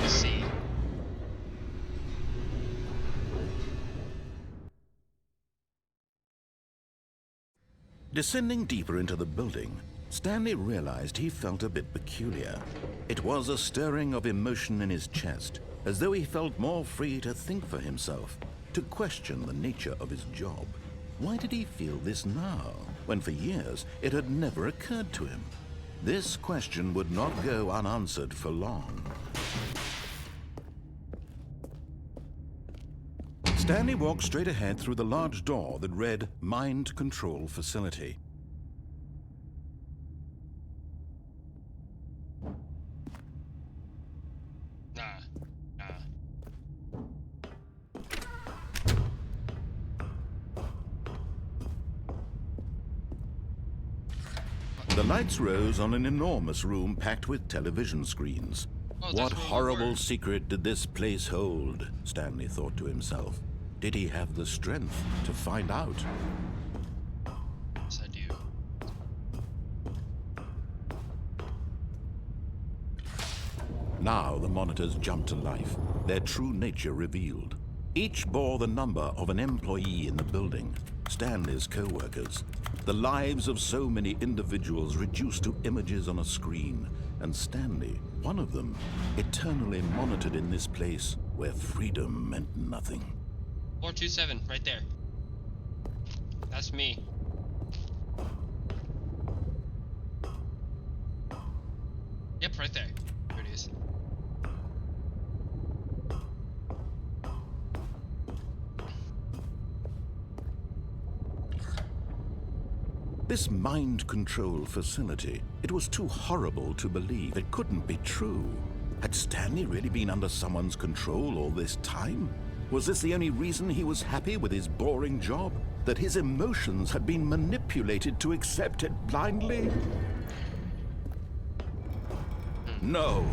Let's see. Descending deeper into the building, Stanley realized he felt a bit peculiar. It was a stirring of emotion in his chest, as though he felt more free to think for himself, to question the nature of his job. Why did he feel this now, when for years it had never occurred to him? This question would not go unanswered for long. Stanley walked straight ahead through the large door that read Mind Control Facility. The lights rose on an enormous room packed with television screens. Oh, What horrible secret did this place hold? Stanley thought to himself. Did he have the strength to find out? Yes, I do. Now the monitors jumped to life, their true nature revealed. Each bore the number of an employee in the building, Stanley's co-workers. The lives of so many individuals reduced to images on a screen, and Stanley, one of them, eternally monitored in this place where freedom meant nothing. 427, right there. That's me. Yep, right there. There it is. This mind control facility, it was too horrible to believe it couldn't be true. Had Stanley really been under someone's control all this time? Was this the only reason he was happy with his boring job? That his emotions had been manipulated to accept it blindly? No,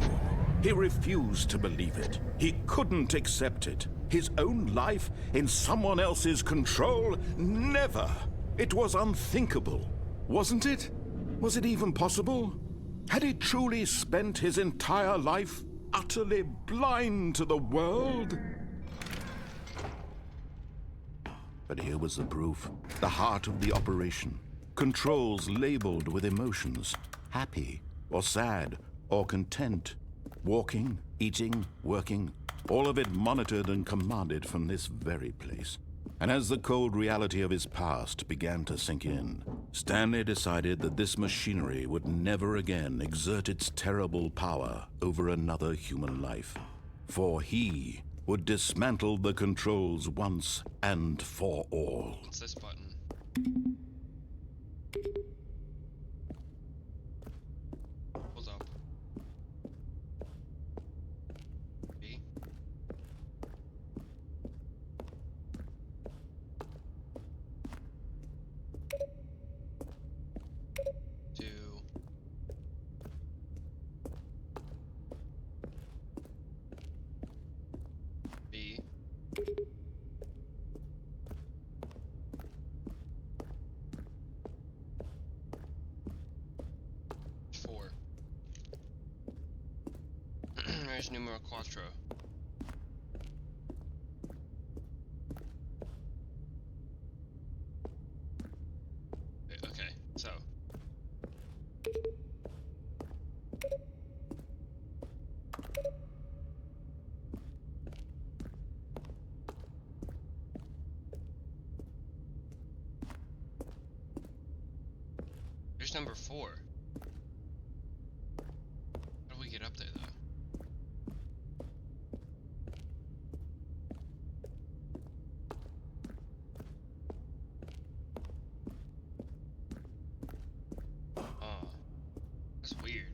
he refused to believe it. He couldn't accept it. His own life in someone else's control? Never! It was unthinkable, wasn't it? Was it even possible? Had he truly spent his entire life utterly blind to the world? But here was the proof, the heart of the operation. controls labeled with emotions, happy or sad or content, walking, eating, working, all of it monitored and commanded from this very place. And as the cold reality of his past began to sink in, Stanley decided that this machinery would never again exert its terrible power over another human life. For he would dismantle the controls once and for all. What's this button? Hold up. B. Two. B. Four. There's numero quattro. Okay, so. There's number 4. How do we get up there, though? Oh, that's weird.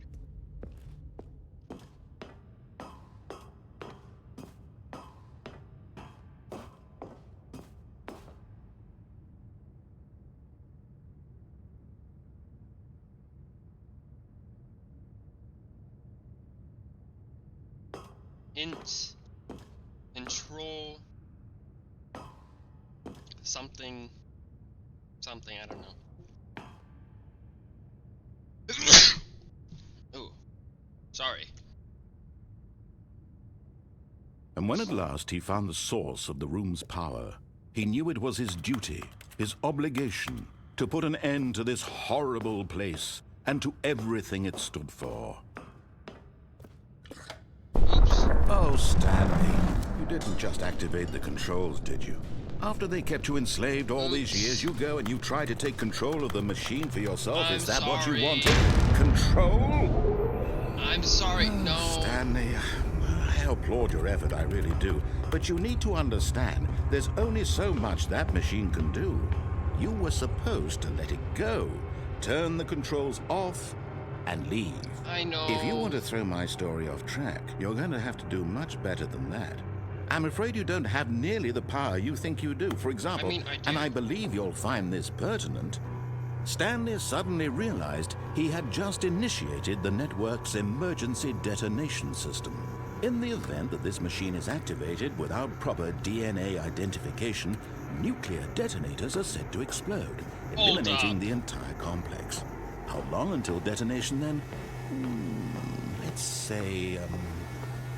Int control something I don't know. Oh, sorry. And when at last he found the source of the room's power, he knew it was his duty, his obligation, to put an end to this horrible place and to everything it stood for. Oops. Oh, Stanley, you didn't just activate the controls, did you? After they kept you enslaved all these years, you go and you try to take control of the machine for yourself. Is that what you wanted? Control? I'm sorry, no. Stanley, I applaud your effort, I really do. But you need to understand, there's only so much that machine can do. You were supposed to let it go, turn the controls off, and leave. I know. If you want to throw my story off track, you're going to have to do much better than that. I'm afraid you don't have nearly the power you think you do. For example, I do. and I believe you'll find this pertinent, Stanley suddenly realized he had just initiated the network's emergency detonation system. In the event that this machine is activated without proper DNA identification, nuclear detonators are said to explode, eliminating the entire complex. How long until detonation then? Let's say,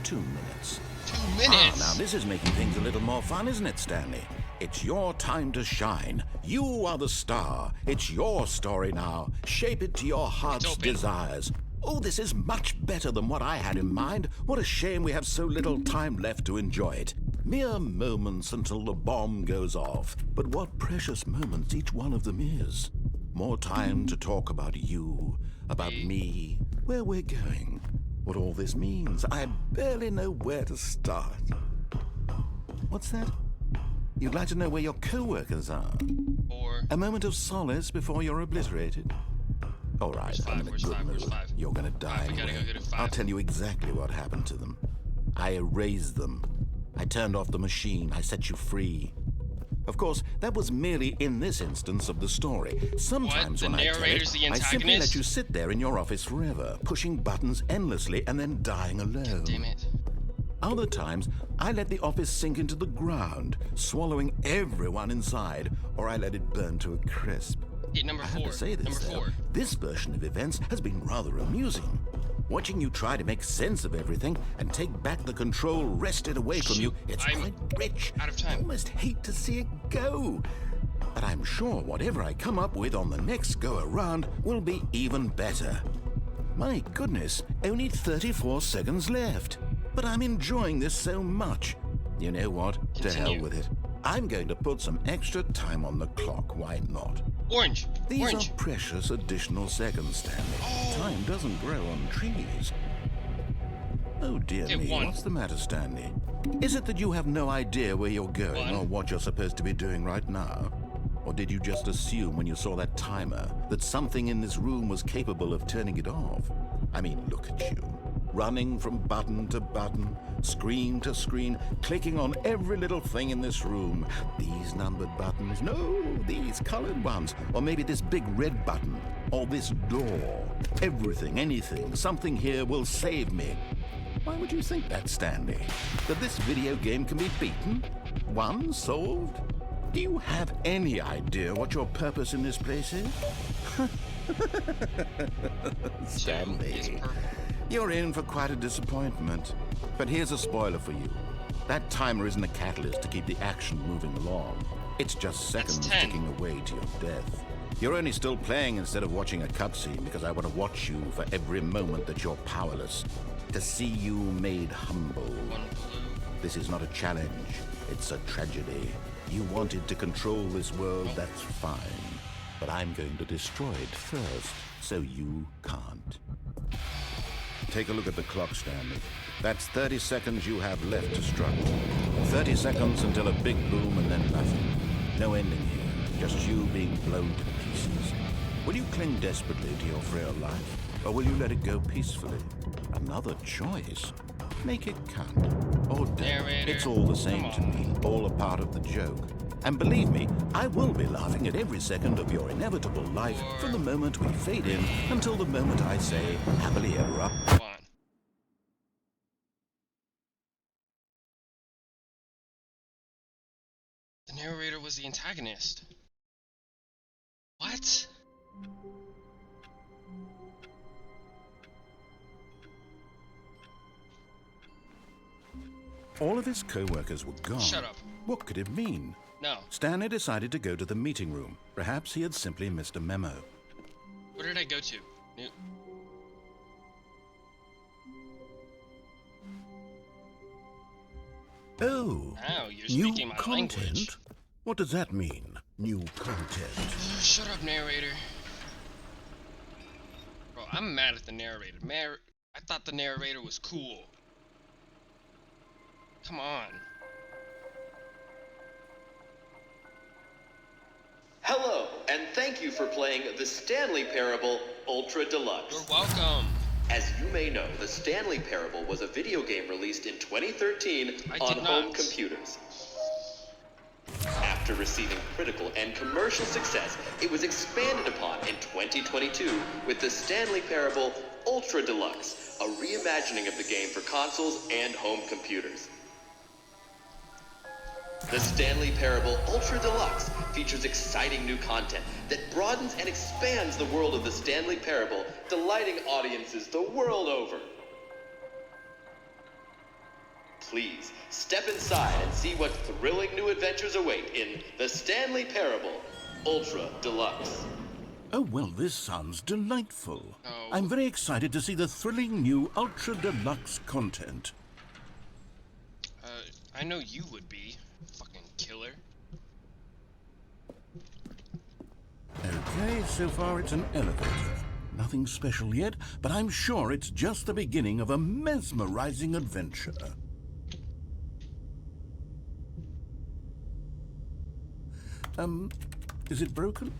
2 minutes. 2 minutes? Now this is making things a little more fun, isn't it, Stanley? It's your time to shine. You are the star. It's your story now. Shape it to your heart's desires. Oh, this is much better than what I had in mind. What a shame we have so little time left to enjoy it. Mere moments until the bomb goes off. But what precious moments each one of them is. More time to talk about you, about me, where we're going, what all this means. I barely know where to start. What's that? You'd like to know where your co-workers are? Or A moment of solace before you're obliterated? All right, I'm in a good mood. You're gonna die we gotta anyway. go get a 5. I'll tell you exactly what happened to them. I erased them. I turned off the machine. I set you free. Of course, that was merely in this instance of the story. Sometimes What? when The I tell narrator's it, the I simply antagonist? let you sit there in your office forever, pushing buttons endlessly and then dying alone. damn it. Other times, I let the office sink into the ground, swallowing everyone inside, or I let it burn to a crisp. Hit number I 4. have to say this, Number though, 4. this version of events has been rather amusing. Watching you try to make sense of everything and take back the control wrested away from you, it's I'm quite rich. out of time. I almost hate to see it go. But I'm sure whatever I come up with on the next go-around will be even better. My goodness, only 34 seconds left. But I'm enjoying this so much. You know what? To hell with it. I'm going to put some extra time on the clock. Why not? Orange. These Orange. are precious additional seconds, Stanley. Oh. Time doesn't grow on trees. Oh dear Get me, one. what's the matter, Stanley? Is it that you have no idea where you're going or what you're supposed to be doing right now? Or did you just assume when you saw that timer that something in this room was capable of turning it off? I mean, look at you. Running from button to button, screen to screen, clicking on every little thing in this room. These numbered buttons, no, these colored ones. Or maybe this big red button, or this door. Everything, anything, something here will save me. Why would you think that, Stanley? That this video game can be beaten? Won? Solved? Do you have any idea what your purpose in this place is? Stanley, you're in for quite a disappointment. But here's a spoiler for you. That timer isn't a catalyst to keep the action moving along. It's just seconds ticking away to your death. You're only still playing instead of watching a cutscene because I want to watch you for every moment that you're powerless. To see you made humble. This is not a challenge. It's a tragedy. You wanted to control this world, that's fine. But I'm going to destroy it first, so you can't. Take a look at the clock, Stanley. That's 30 seconds you have left to struggle. 30 seconds until a big boom and then nothing. No ending here, just you being blown to pieces. Will you cling desperately to your frail life, or will you let it go peacefully? Another choice. Make it count. Or don't. It's all the same to me, all a part of the joke. And believe me, I will be laughing at every second of your inevitable life from the moment we fade in until the moment I say, happily ever after. The narrator was the antagonist. What? All of his co-workers were gone. Shut up. What could it mean? No. Stanley decided to go to the meeting room. Perhaps he had simply missed a memo. Where did I go to? Oh, Now you're new speaking my content? language. What does that mean, new content? Oh, shut up, narrator. Bro, I'm mad at the narrator. I thought the narrator was cool. Come on. Hello, and thank you for playing the Stanley Parable Ultra Deluxe. You're welcome. As you may know, the Stanley Parable was a video game released in 2013 on home computers. After receiving critical and commercial success, it was expanded upon in 2022 with the Stanley Parable Ultra Deluxe, a reimagining of the game for consoles and home computers. The Stanley Parable Ultra Deluxe features exciting new content that broadens and expands the world of the Stanley Parable, delighting audiences the world over. Please, step inside and see what thrilling new adventures await in the Stanley Parable Ultra Deluxe. Oh, well, this sounds delightful. Oh. I'm very excited to see the thrilling new Ultra Deluxe content. I know you would be. Fucking killer. Okay, so far it's an elevator. Nothing special yet, but I'm sure it's just the beginning of a mesmerizing adventure. Is it broken?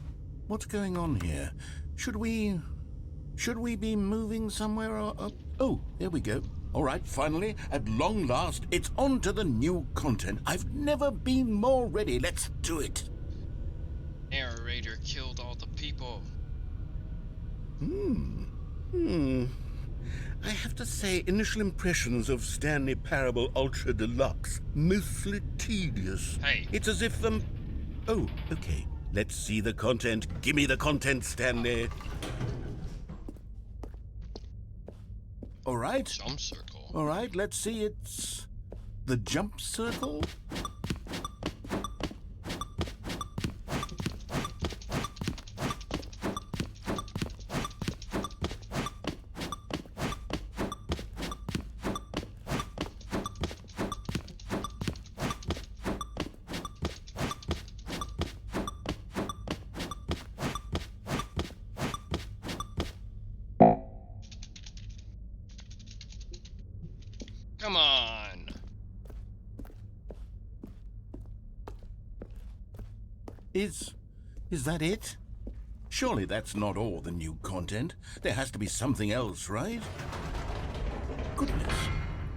What's going on here? Should we be moving somewhere or... Oh, there we go. All right, finally, at long last, it's on to the new content. I've never been more ready. Let's do it. Narrator killed all the people. I have to say, initial impressions of Stanley Parable Ultra Deluxe, mostly tedious. Hey. It's as if Oh, okay. Let's see the content. Give me the content, Stanley. All right. Jump circle. All right, let's see. It's the jump circle. Is that it? Surely that's not all the new content. There has to be something else, right? Goodness.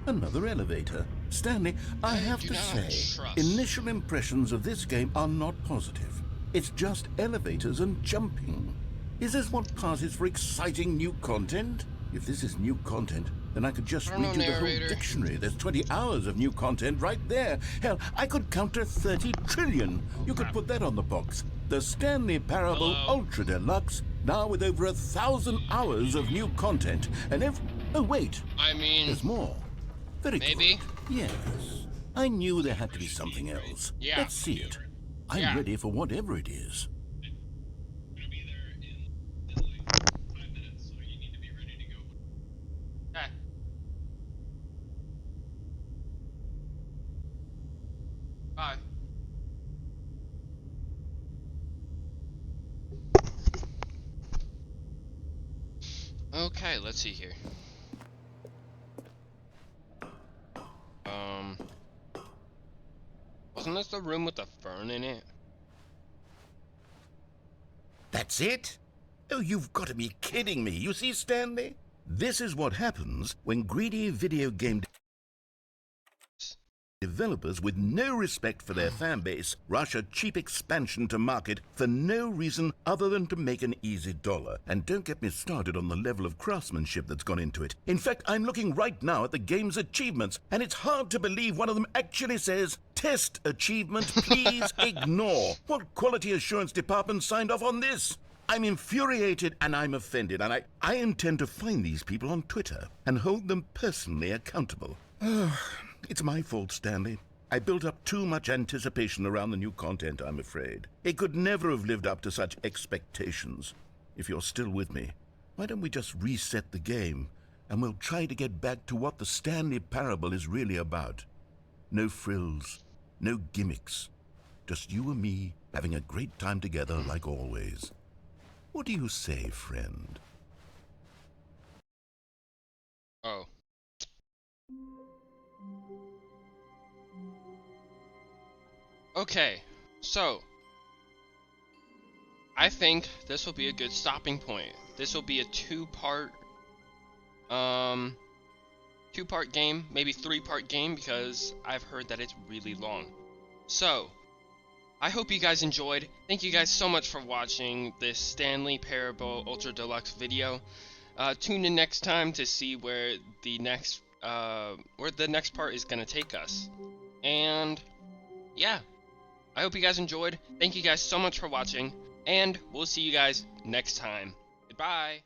Another elevator. Stanley, I have do to not say, trust. initial impressions of this game are not positive. It's just elevators and jumping. Is this what passes for exciting new content? If this is new content, then I could just I don't read know, you the whole Narrator. dictionary. There's 20 hours of new content right there. Hell, I could count to 30 trillion. You could put that on the box. The Stanley Parable Hello? Ultra Deluxe, now with over 1,000 hours of new content. And oh wait, I mean, there's more. Very maybe? good. Yes. I knew there had to be something else. Yeah. Let's see it. I'm Yeah. ready for whatever it is. Okay. Bye. Okay, let's see here. Wasn't this the room with the fern in it? That's it? Oh, you've got to be kidding me. You see, Stanley? This is what happens when greedy video game developers with no respect for their fan base rush a cheap expansion to market for no reason other than to make an easy dollar. And don't get me started on the level of craftsmanship that's gone into it. In fact, I'm looking right now at the game's achievements, and it's hard to believe one of them actually says, "Test achievement, please ignore." What quality assurance department signed off on this? I'm infuriated and I'm offended, and I intend to find these people on Twitter and hold them personally accountable. It's my fault, Stanley. I built up too much anticipation around the new content, I'm afraid. It could never have lived up to such expectations. If you're still with me, why don't we just reset the game, and we'll try to get back to what the Stanley Parable is really about. No frills, no gimmicks. Just you and me having a great time together like always. What do you say, friend? Oh. Okay, so I think this will be a good stopping point. This will be a two-part game, maybe three-part game, because I've heard that it's really long. So, I hope you guys enjoyed. Thank you guys so much for watching this Stanley Parable Ultra Deluxe video. Tune in next time to see where the next part is gonna take us. And yeah, I hope you guys enjoyed. Thank you guys so much for watching, and we'll see you guys next time. Goodbye.